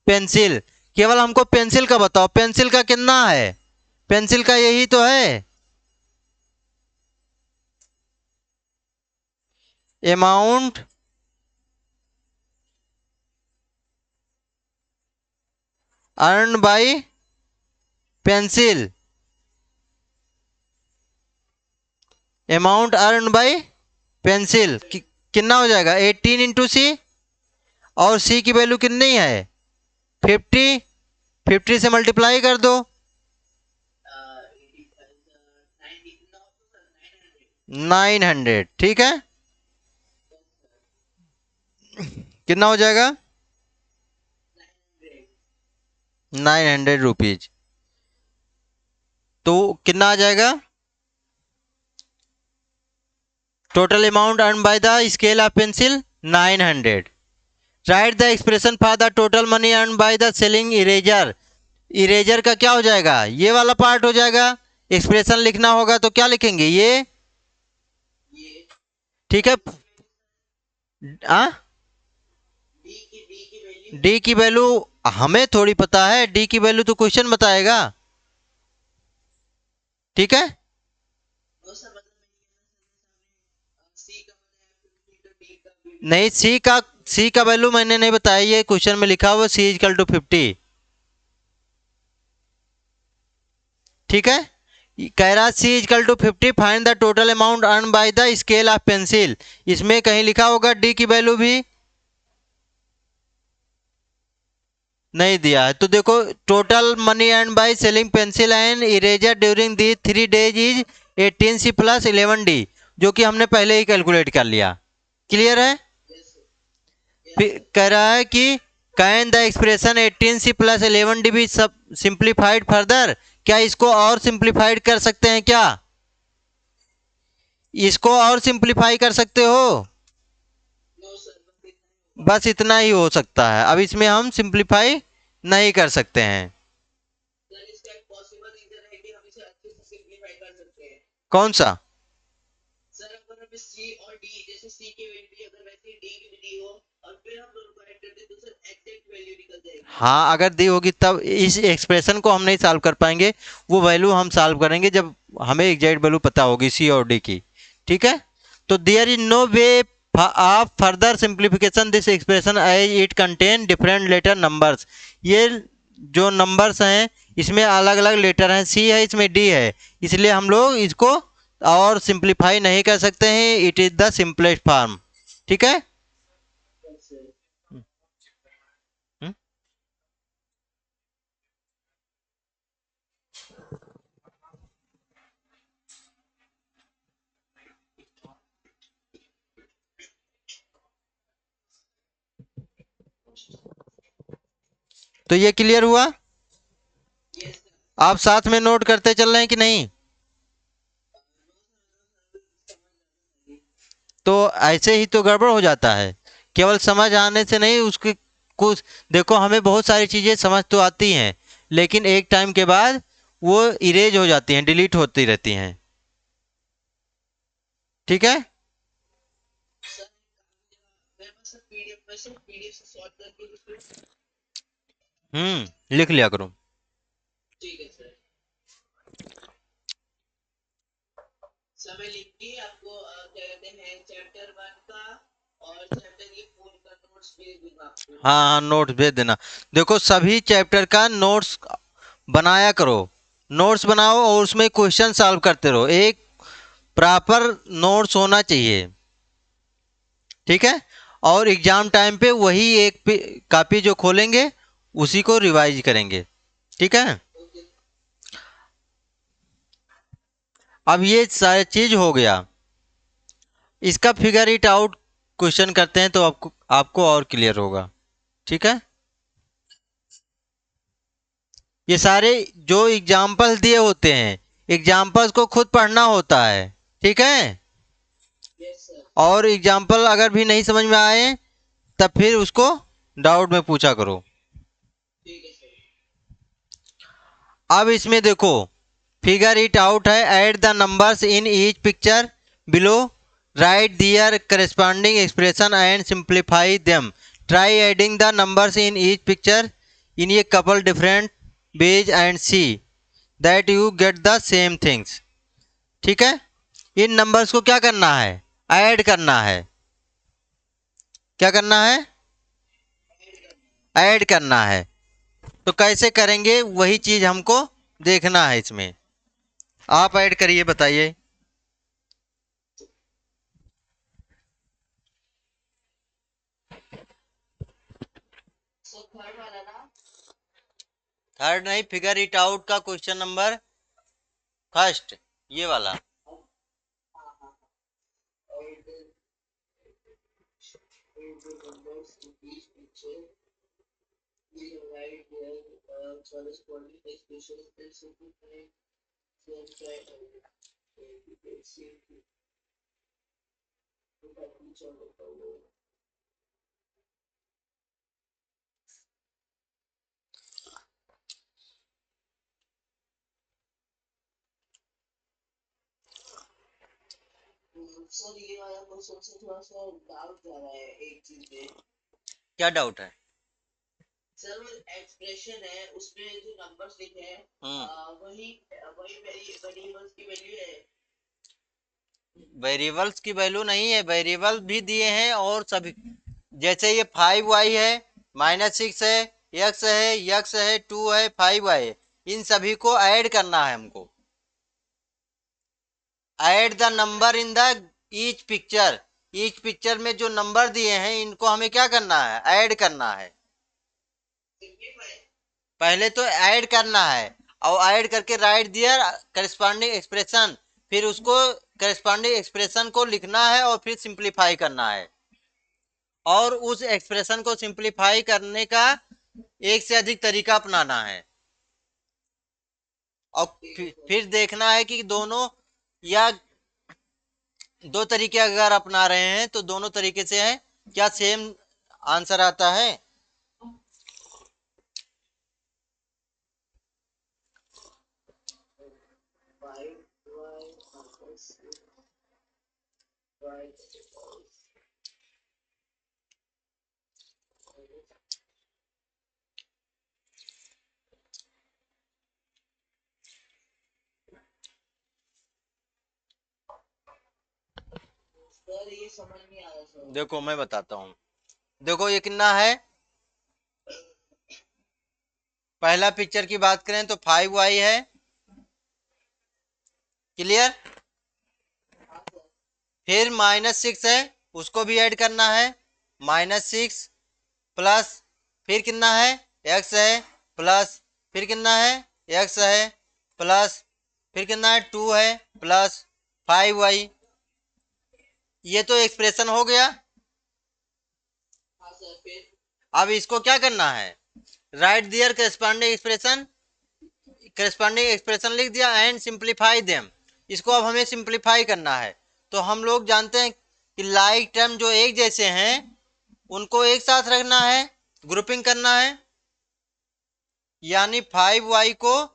pencil. केवल हमको पेंसिल का बताओ, पेंसिल का कितना है, पेंसिल का यही तो है amount earn bye pencil, amount earn bye pencil कितना हो जाएगा 18 इंटू सी, और सी की वैल्यू कितनी है 50, 50 से मल्टीप्लाई कर दो 900। ठीक है, कितना हो जाएगा 900 रुपीज। तो कितना आ जाएगा total amount earn by the scale of pencil 900। Right the expression for the total money earn by the selling eraser. Eraser का क्या हो जाएगा, ये वाला पार्ट हो जाएगा। एक्सप्रेशन लिखना होगा तो क्या लिखेंगे ये, ठीक है। आ डी की वैल्यू हमें थोड़ी पता है, डी की वैल्यू तो क्वेश्चन बताएगा। ठीक है, नहीं सी का वैल्यू मैंने नहीं बताया, ये क्वेश्चन में लिखा हुआ सी इजकल टू 50। ठीक है, कह रहा C equal to 50 find the total amount earn by the scale of pencil. इसमें कहीं लिखा होगा डी की वैल्यू भी नहीं दिया है। तो देखो total money earn by selling pencil and eraser during the 3 days is 18C plus 11D, जो कि हमने पहले ही कैलकुलेट कर लिया। क्लियर है, कह रहा है कि can the expression 18C plus 11D भी सब सिंप्लीफाइड फर्दर, क्या इसको और सिंप्लीफाइड कर सकते हैं क्या, इसको और सिंप्लीफाई कर सकते हो, बस इतना ही हो सकता है। अब इसमें हम सिंप्लीफाई नहीं कर सकते हैं। कौन सा, सी और डी, जैसे सी की वैल्यू अगर वैसे डी की भी दी हो और फिर हम दोनों को ऐड कर दें तो सर एग्जैक्ट वैल्यू निकल जाएगी। हाँ अगर दी होगी तब इस एक्सप्रेशन को हम नहीं सॉल्व कर पाएंगे, वो वैल्यू हम सॉल्व करेंगे जब हमें एग्जैक्ट वैल्यू पता होगी सी और डी की। ठीक है, तो there is no way of further simplification this expression as it contain different letter numbers. ये जो नंबर्स हैं इसमें अलग अलग लेटर हैं, सी है इसमें डी है, इसलिए हम लोग इसको और सिंप्लीफाई नहीं कर सकते हैं। It is the simplest form. ठीक है, हम्म? तो ये क्लियर हुआ, आप साथ में नोट करते चल रहे हैं कि नहीं, तो ऐसे ही तो गड़बड़ हो जाता है, केवल समझ आने से नहीं, उसके कुछ देखो हमें बहुत सारी चीज़ें समझ तो आती हैं लेकिन एक टाइम के बाद वो इरेज हो जाती हैं, डिलीट होती रहती हैं। ठीक है, लिख लिया करो। ठीक है सर, समय लिख के आपको क्या कहते हैं चैप्टर 1 का और चैप्टर ये 4 का नोट्स भेज दूंगा आपको। हाँ हाँ नोट्स भेज देना। देखो सभी चैप्टर का नोट्स बनाया करो, नोट्स बनाओ और उसमें क्वेश्चन सॉल्व करते रहो, एक प्रॉपर नोट्स होना चाहिए। ठीक है, और एग्जाम टाइम पे वही एक कॉपी जो खोलेंगे उसी को रिवाइज करेंगे। ठीक है, अब ये सारी चीज हो गया, इसका फिगर इट आउट क्वेश्चन करते हैं तो आपको आपको और क्लियर होगा। ठीक है, ये सारे जो एग्जाम्पल्स दिए होते हैं, एग्जाम्पल्स को खुद पढ़ना होता है। ठीक है, यस सर। और एग्जाम्पल अगर भी नहीं समझ में आए तब फिर उसको डाउट में पूछा करो। ठीक है सर। अब इसमें देखो, फिगर इट आउट है, add the numbers in each picture below, write there corresponding expression and simplify them, try adding the numbers in each picture in a couple different ways and see that you get the same things. ठीक है, इन नंबर्स को क्या करना है, ऐड करना है। क्या करना है, ऐड करना है। तो कैसे करेंगे वही चीज हमको देखना है इसमें। आप ऐड करिए, बताइए। सर थर्ड वाला ना। थर्ड नहीं, फिगर इट आउट का क्वेश्चन नंबर फर्स्ट, ये वाला। हाँ हाँ। Add the numbers in each picture. We write their corresponding expressions and simplify them try and see each other. Sir ये वाला क्वेश्चन से थोड़ा सा डाउट जा रहा है एक चीज में। क्या डाउट है? सर वो एक्सप्रेशन है उसमें जो नंबर्स लिखे हैं वही वही वेरिएबल्स की वैल्यू है। वेरिएबल्स की वैल्यू नहीं है, वेरिएबल भी दिए हैं और सभी, जैसे ये 5y है, -6 है, x है 2 है 5y है, इन सभी को ऐड करना है हमको। Add the number in the each picture, each picture में जो नंबर दिए हैं इनको हमें क्या करना है, ऐड करना है। सिंपलीफाई। पहले तो ऐड करना है, और ऐड करके राइट दियर करस्पॉन्डिंग एक्सप्रेशन, फिर उसको करस्पॉन्डिंग एक्सप्रेशन को लिखना है और फिर सिंप्लीफाई करना है, और उस एक्सप्रेशन को सिंप्लीफाई करने का एक से अधिक तरीका अपनाना है। और फिर देखना है कि दोनों या दो तरीके अगर अपना रहे हैं तो दोनों तरीके से है क्या सेम आंसर आता है। सर ये समझ नहीं आ रहा सर। देखो मैं बताता हूँ, देखो ये कितना है, पहला पिक्चर की बात करें तो 5y है, क्लियर। हाँ सर। फिर -6 है, उसको भी ऐड करना है, -6 प्लस, फिर कितना है, x है प्लस, फिर कितना है, x है प्लस, फिर कितना है 2 है प्लस 5y। ये तो एक्सप्रेशन हो गया। हाँ सर फिर। अब इसको क्या करना है, राइट दियर करस्पॉन्डिंग एक्सप्रेशन, करस्पॉन्डिंग एक्सप्रेशन लिख दिया एंड सिंप्लीफाई देम, इसको अब हमें सिंप्लीफाई करना है। तो हम लोग जानते हैं कि लाइक टर्म जो एक जैसे हैं उनको एक साथ रखना है, ग्रुपिंग करना है, यानी 5y को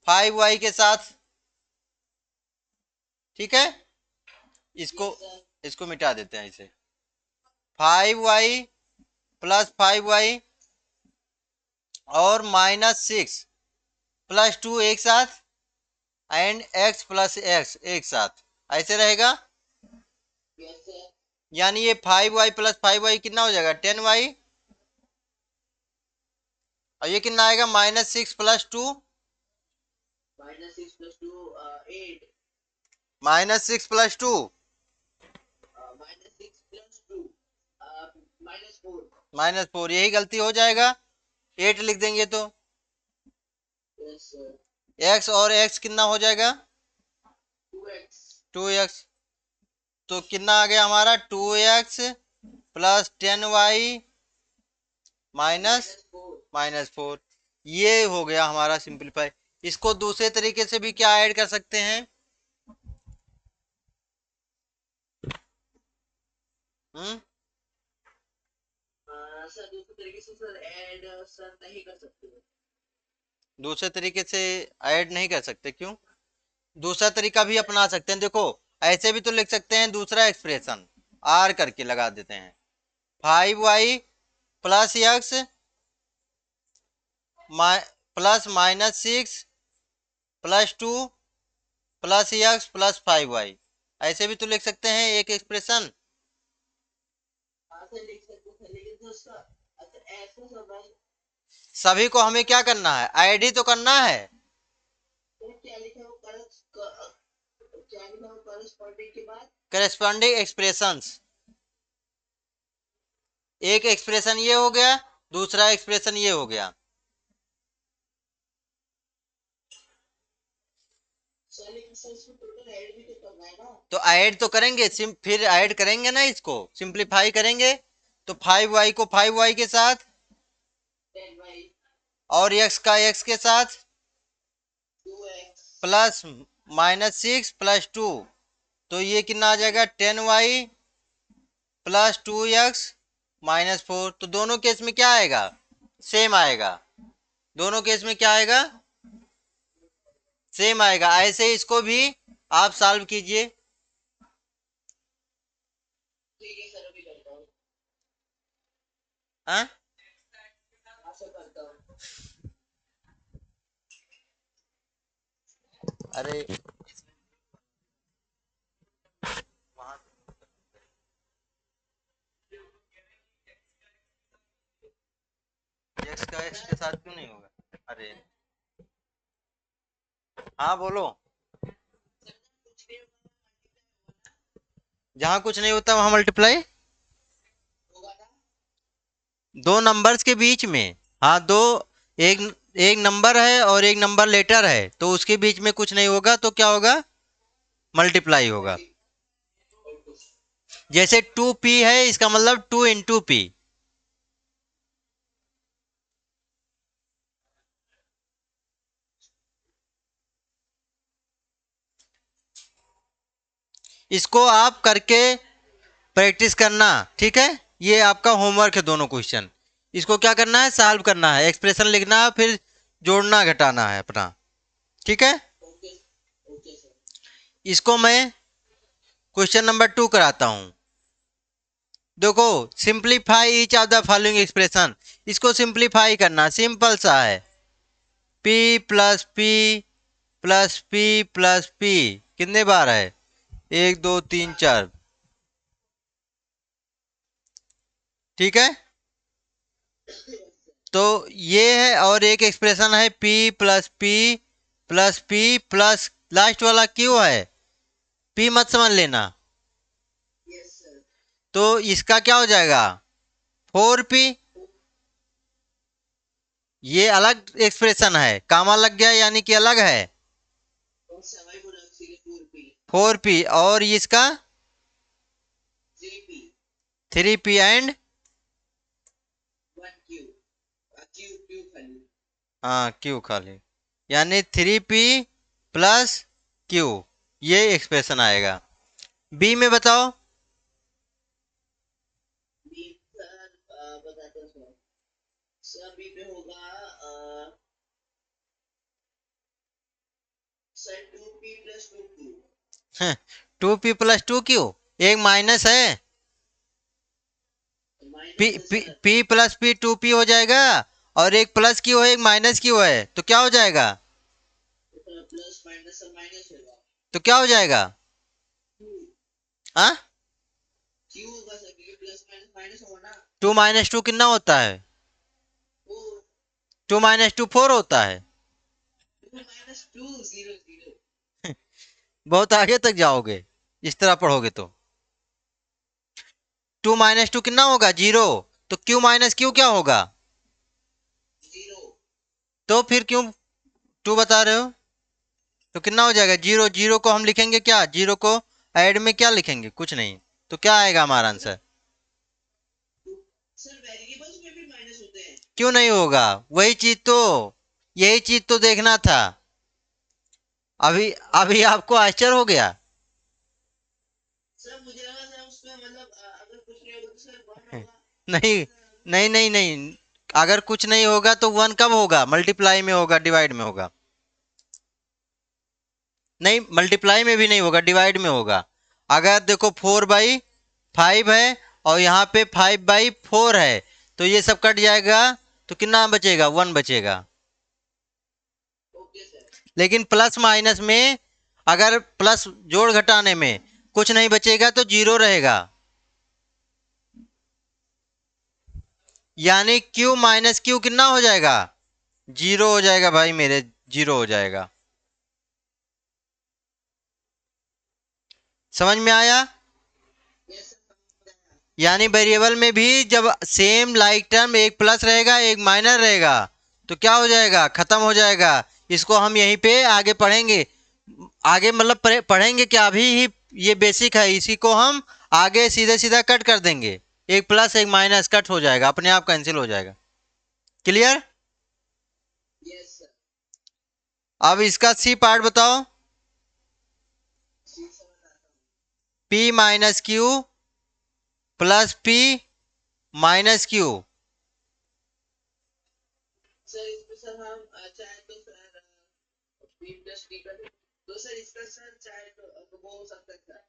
5y के साथ। ठीक है, इसको यस सर। इसको मिटा देते हैं इसे, 5y प्लस 5y और -6 प्लस 2 एक साथ, एंड x प्लस x एक साथ, ऐसे रहेगा। Yes sir. यानी ये 5y प्लस 5y कितना हो जाएगा, 10y, और ये कितना आएगा, -6 प्लस 2, -6 + 2 8। -6 प्लस 2, -6 + 2 -4। -4, यही गलती हो जाएगा, 8 लिख देंगे तो यस सर। x और x कितना हो जाएगा, 2x। 2x, तो कितना आ गया हमारा 2x प्लस 10y माइनस -4। ये हो गया हमारा सिंपलीफाई। इसको दूसरे तरीके से भी क्या ऐड कर सकते हैं? हम्म सर दूसरे तरीके से सर ऐड सर नहीं कर सकते हो। दूसरे तरीके से ऐड नहीं कर सकते, क्यों? दूसरा तरीका भी अपना सकते हैं, देखो ऐसे भी तो लिख सकते हैं, दूसरा एक्सप्रेशन आर करके लगा देते हैं। 5y plus x plus -6 plus 2 plus x plus 5y, ऐसे भी तो लिख सकते हैं एक एक्सप्रेशन। हाँ सर लिख सकते हो सर, लेकिन तो उसका अच्छा ऐसा सब सभी को हमें क्या करना है? ऐड ही तो करना है। तो क्या लिखा हो क्या लिखा हो करस्पॉन्डिंग के बाद? करेस्पॉन्डिंग एक्सप्रेशंस, एक एक्सप्रेशन ये हो गया, दूसरा एक्सप्रेशन ये हो गया। सर लेकिन सर इसमें टोटल ऐड भी तो करना है ना। तो ऐड तो करेंगे, फिर ऐड करेंगे ना, इसको सिंपलीफाई करेंगे। तो 5y को 5y के साथ 10y और x का x के साथ 2x प्लस -6 प्लस 2, तो ये कितना आ जाएगा 10y प्लस 2x -4। तो दोनों केस में क्या आएगा? सेम आएगा। दोनों केस में क्या आएगा? सेम आएगा। ऐसे इसको भी आप सॉल्व कीजिए। ठीक है सर अभी करता हूँ। हाँ, आशा करता हूँ। अरे वहां x का x के साथ क्यों नहीं होगा? अरे हाँ बोलो। कुछ भी जहां कुछ नहीं होता वहां मल्टीप्लाई होगा ना। दो नंबर्स के बीच में। हाँ, दो, एक एक नंबर है और एक नंबर लेटर है, तो उसके बीच में कुछ नहीं होगा तो क्या होगा? मल्टीप्लाई होगा। मल्टी ओके जैसे 2p है, इसका मतलब 2 × p। इसको आप करके प्रैक्टिस करना, ठीक है? ये आपका होमवर्क है, दोनों क्वेश्चन। इसको क्या करना है? सॉल्व करना है, एक्सप्रेशन लिखना है, फिर जोड़ना घटाना है अपना, ठीक है? Okay okay sir. इसको मैं क्वेश्चन नंबर 2 कराता हूं। देखो, simplify each of the following expression. इसको सिंप्लीफाई करना सिंपल सा है। p plus P plus P plus P कितने बार है? 1 2 3 4, ठीक है? तो ये है, और एक एक्सप्रेशन है p plus P plus P plus last वाला क्यों है? p मत समझ लेना। Yes sir. तो इसका क्या हो जाएगा? 4p। ये अलग एक्सप्रेशन है, कामा लग गया यानी कि अलग है। और सवाई बोला सीधे 4p 4p और इसका 3p 3p and 1q q खाली। हाँ q खाली, यानी 3p प्लस q, ये एक्सप्रेशन आएगा। बी में बताओ। बी सर बताता हूँ सर। सर बी पे होगा sir 2p plus 2q 2p plus 2q, एक माइनस है। p माइनस है p sir. p plus p 2p हो जाएगा, और एक प्लस क्यू है, एक माइनस क्यू है, तो क्या हो जाएगा? तो sir plus minus sir minus होगा। तो क्या हो जाएगा? q हाँ, q होगा सर क्योंकि प्लस माइनस माइनस होगा ना। 2 - 2 कितना होता है? 4 2 - 2 4 होता है। 2 -2 0 0। बहुत आगे तक जाओगे इस तरह पढ़ोगे तो। 2 - 2 कितना होगा? 0। तो q - q क्या होगा? 0 तो फिर क्यों 2 बता रहे हो? तो कितना हो जाएगा? जीरो। जीरो को हम लिखेंगे क्या? जीरो को ऐड में क्या लिखेंगे? कुछ नहीं। तो क्या आएगा हमारा आंसर? सर वेरिएबल्स में भी माइनस होते हैं? क्यों नहीं होगा? वही चीज तो, यही चीज तो देखना था। अभी अभी आपको आश्चर्य हो गया? सर मुझे लगा सर उसमें मतलब अगर कुछ नहीं होगा तो सर वन होगा। नहीं नहीं नहीं नहीं, अगर कुछ नहीं होगा तो वन कब होगा? मल्टीप्लाई में होगा, डिवाइड में होगा? नहीं, मल्टीप्लाई में भी नहीं होगा, डिवाइड में होगा। अगर देखो 4/5 है और यहाँ पे 5/4 है, तो ये सब कट जाएगा, तो कितना बचेगा? 1 बचेगा। Okay sir. लेकिन प्लस माइनस में, अगर प्लस जोड़ घटाने में कुछ नहीं बचेगा तो जीरो रहेगा। यानी क्यू माइनस क्यू कितना हो जाएगा? जीरो हो जाएगा भाई मेरे, जीरो हो जाएगा। समझ में आया? Yes sir. यानी वेरिएबल में भी जब सेम लाइक टर्म, एक प्लस रहेगा एक माइनस रहेगा, तो क्या हो जाएगा? खत्म हो जाएगा। इसको हम यहीं पे आगे पढ़ेंगे। आगे मतलब पढ़ेंगे क्या, अभी ही ये बेसिक है, इसी को हम आगे सीधे सीधा कट कर देंगे। एक प्लस एक माइनस कट हो जाएगा, अपने आप कैंसिल हो जाएगा। क्लियर? Yes sir. अब इसका सी पार्ट बताओ। जी सर बताता हूँ। P minus Q plus P minus Q. Sir इसमें सर हम चाहे तो सर बी प्लस डी कर दें। तो सर इसका सर चाहे तो वो हो सकता है सर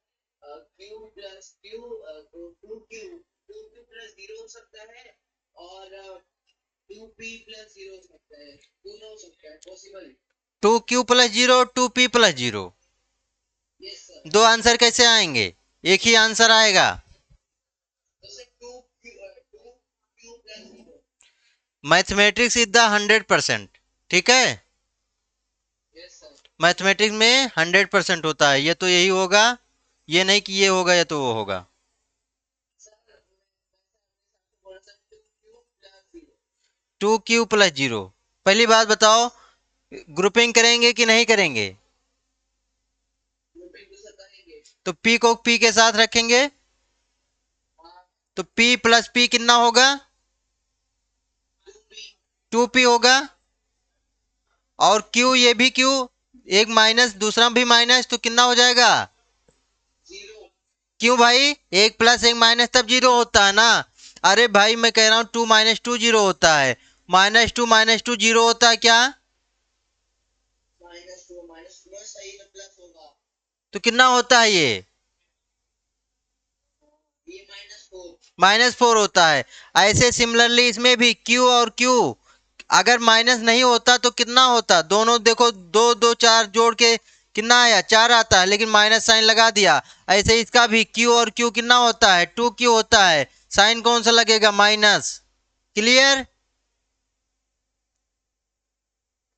क्यू प्लस क्यू, तो टू क्यू प्लस जीरो हो सकता है, और टू पी प्लस जीरो हो सकता है। दोनों हो सकता है, possible. 2q+0, 2p+0। Yes sir. दो आंसर कैसे आएंगे? एक ही आंसर आएगा। तो sir two Q plus zero. Mathematics is the 100%। ठीक है? Yes sir. मैथमेटिक्स में 100% होता है, ये तो यही होगा, ये नहीं कि ये होगा या तो वो होगा। सर मैं बोल सकता हूँ क्यू प्लस जीरो। 2q+0। पहली बात बताओ, ग्रुपिंग करेंगे कि नहीं करेंगे? ग्रुपिंग तो सर करेंगे। तो p को p के साथ रखेंगे, हाँ। तो p प्लस p कितना होगा? To P. 2p होगा। और q, ये भी q, एक माइनस दूसरा भी माइनस, तो कितना हो जाएगा? जीरो। क्यों भाई? एक प्लस एक माइनस तब जीरो होता है ना। अरे भाई मैं कह रहा हूं 2 - 2 जीरो होता है। -2 - 2 जीरो होता है क्या? माइनस प्लस सही तो प्लस होगा। तो कितना होता है ये? ये -4। -4 होता है। ऐसे सिमिलरली इसमें भी q और q, अगर माइनस नहीं होता तो कितना होता? दोनों देखो, दो दो चार जोड़ के कितना आया? 4 आता है, लेकिन माइनस साइन लगा दिया। ऐसे इसका भी q और q कितना होता है? 2q होता है। साइन कौन सा लगेगा? माइनस। क्लियर?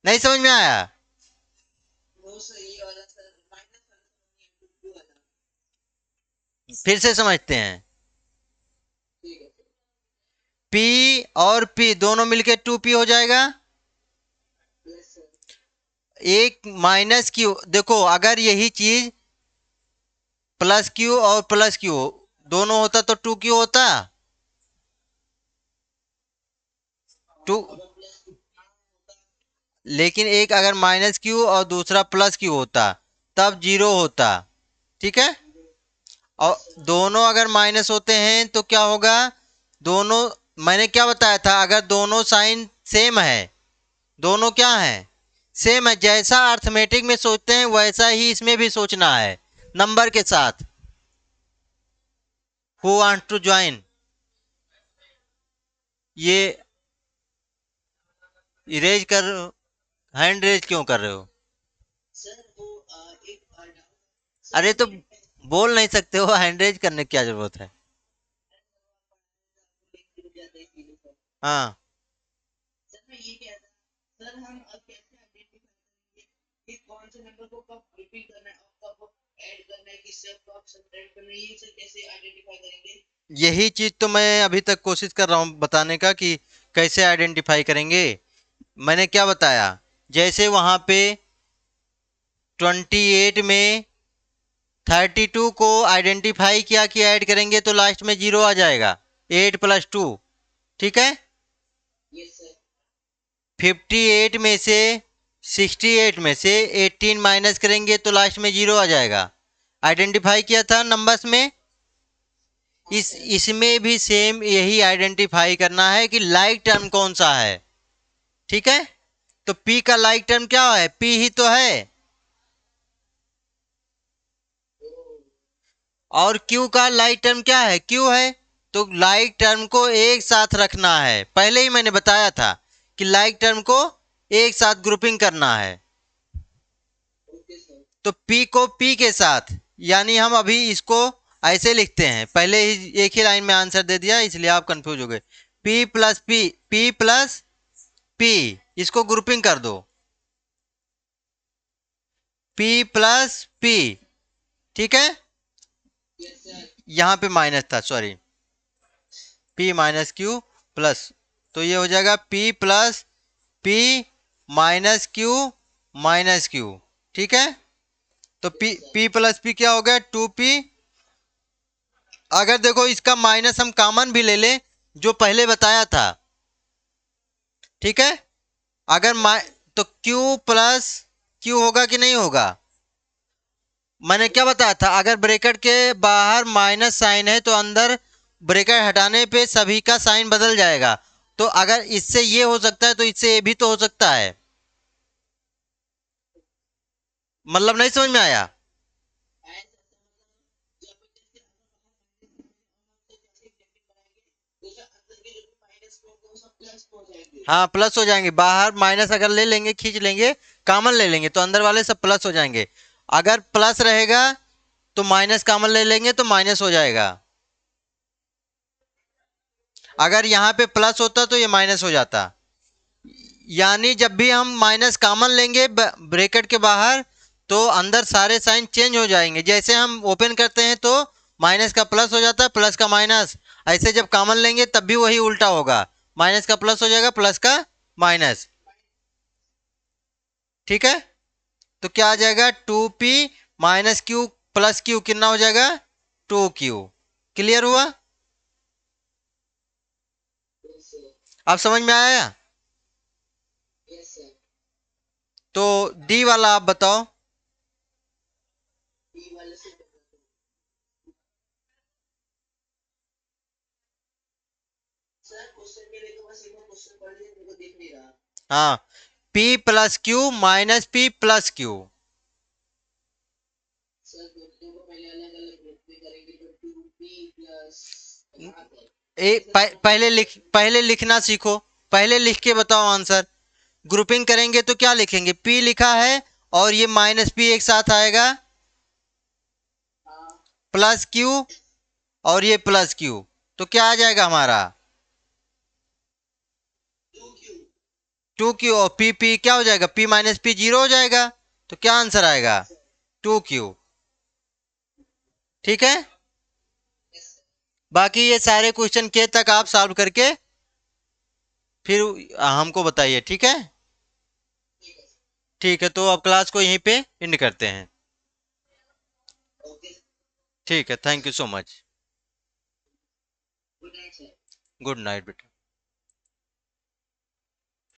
नहीं समझ में आया? वो सर ये वाला सर माइनस वाला सर नहीं है, टू वाला। फिर से समझते हैं। ठीक है सर। p और p दोनों मिलके 2p हो जाएगा। Yes sir. एक माइनस क्यू, देखो अगर यही चीज प्लस क्यू और प्लस क्यू दोनों होता तो 2q होता। टू, अगर प्लस टू होता। लेकिन एक अगर माइनस क्यू और दूसरा प्लस क्यू होता तब जीरो होता। ठीक है? और यस सर। दोनों अगर माइनस होते हैं तो क्या होगा? दोनों, मैंने क्या बताया था, अगर दोनों साइन सेम है, दोनों क्या है? सेम है। जैसा अर्थमेटिक में सोचते हैं वैसा ही इसमें भी सोचना है, नंबर के साथ। Who want to join? ये इरेज कर, हैंड रेज क्यों कर रहे हो? सर वो एक डाउट अरे सर तो ये बोल नहीं सकते हो? हैंड रेज करने की क्या जरूरत है? हाँ। सर मैं ये कह रहा सर हम अब कैसे आइडेंटिफाई करेंगे कि कौन से नंबर को कब रिपीट करना है और कब ऐड करना है, किससे कब सब्ट्रैक्ट करना है, ये सर कैसे आइडेंटिफाई करेंगे? यही चीज तो मैं अभी तक कोशिश कर रहा हूँ बताने का कि कैसे आइडेंटिफाई करेंगे। मैंने क्या बताया? जैसे वहां पे 28 में 32 को आइडेंटिफाई किया कि ऐड करेंगे तो लास्ट में 0 आ जाएगा, 8 + 2, ठीक है। Yes sir. 58 में से 68 में से 18 माइनस करेंगे तो लास्ट में 0 आ जाएगा, आइडेंटिफाई किया था नंबर्स में। इसमें भी सेम यही आइडेंटिफाई करना है कि लाइक टर्म कौन सा है, ठीक है। तो P का लाइक टर्म क्या है, P ही तो है। और Q का लाइक टर्म क्या है, Q है। तो लाइक टर्म को एक साथ रखना है, पहले ही मैंने बताया था कि लाइक टर्म को एक साथ ग्रुपिंग करना है। Okay sir. तो P को P के साथ, यानी हम अभी इसको ऐसे लिखते हैं, पहले ही एक ही लाइन में आंसर दे दिया इसलिए आप कंफ्यूज हो गए। P + P, P + P, इसको ग्रुपिंग कर दो, P + P, ठीक है। Yes sir. यहां पे माइनस था, सॉरी, P - Q प्लस, तो ये हो जाएगा P + P - Q - Q, ठीक है। तो P + P क्या हो गया, 2P। अगर देखो इसका माइनस हम कॉमन भी ले लें जो पहले बताया था, ठीक है। अगर तो Q + Q होगा कि नहीं होगा, मैंने क्या बताया था, अगर ब्रैकेट के बाहर माइनस साइन है तो अंदर ब्रैकेट हटाने पे सभी का साइन बदल जाएगा। तो अगर इससे ये हो सकता है तो इससे ये भी तो हो सकता है, मतलब नहीं समझ में आया। हाँ, प्लस हो जाएंगे, बाहर माइनस अगर ले लेंगे, खींच लेंगे, कॉमन ले लेंगे तो अंदर वाले सब प्लस हो जाएंगे। अगर प्लस रहेगा तो माइनस कॉमन ले लेंगे तो माइनस हो जाएगा। अगर यहाँ पे प्लस होता तो ये माइनस हो जाता। यानी जब भी हम माइनस कॉमन लेंगे ब्रैकेट के बाहर तो अंदर सारे साइन चेंज हो जाएंगे। जैसे हम ओपन करते हैं तो माइनस का प्लस हो जाता है, प्लस का माइनस। ऐसे जब कॉमन लेंगे तब भी वही उल्टा होगा, माइनस का प्लस हो जाएगा, प्लस का माइनस, ठीक है। तो क्या आ जाएगा, 2P - Q + Q कितना हो जाएगा, 2Q। क्लियर हुआ, यस सर। आप समझ में आया। Yes sir. तो डी वाला आप बताओ। डी वाले से सर क्वेश्चन के लिए तो बस एक बार क्वेश्चन पढ़ लीजिए, मेरे को दिख नहीं रहा। हाँ, P + Q - P + Q। Sir दोनों को पहले अलग अलग ग्रुप में करेंगे तो 2P प्लस कहाँ तक ऐसे तो पहले लिखना सीखो, पहले लिख के बताओ आंसर। ग्रुपिंग करेंगे तो क्या लिखेंगे, P लिखा है और ये -P एक साथ आएगा, हाँ +Q और ये +Q, तो क्या आ जाएगा हमारा, 2Q। 2Q। और P क्या हो जाएगा, P - P 0 हो जाएगा, तो क्या आंसर आएगा, यस सर। 2Q, ठीक है। Yes sir. बाकी ये सारे क्वेश्चन के तक आप सॉल्व करके फिर हमको बताइए, ठीक है। ठीक है सर। ठीक है, तो अब क्लास को यहीं पे एंड करते हैं। ओके। ठीक है, thank you so much. Good night sir. Good night बेटा।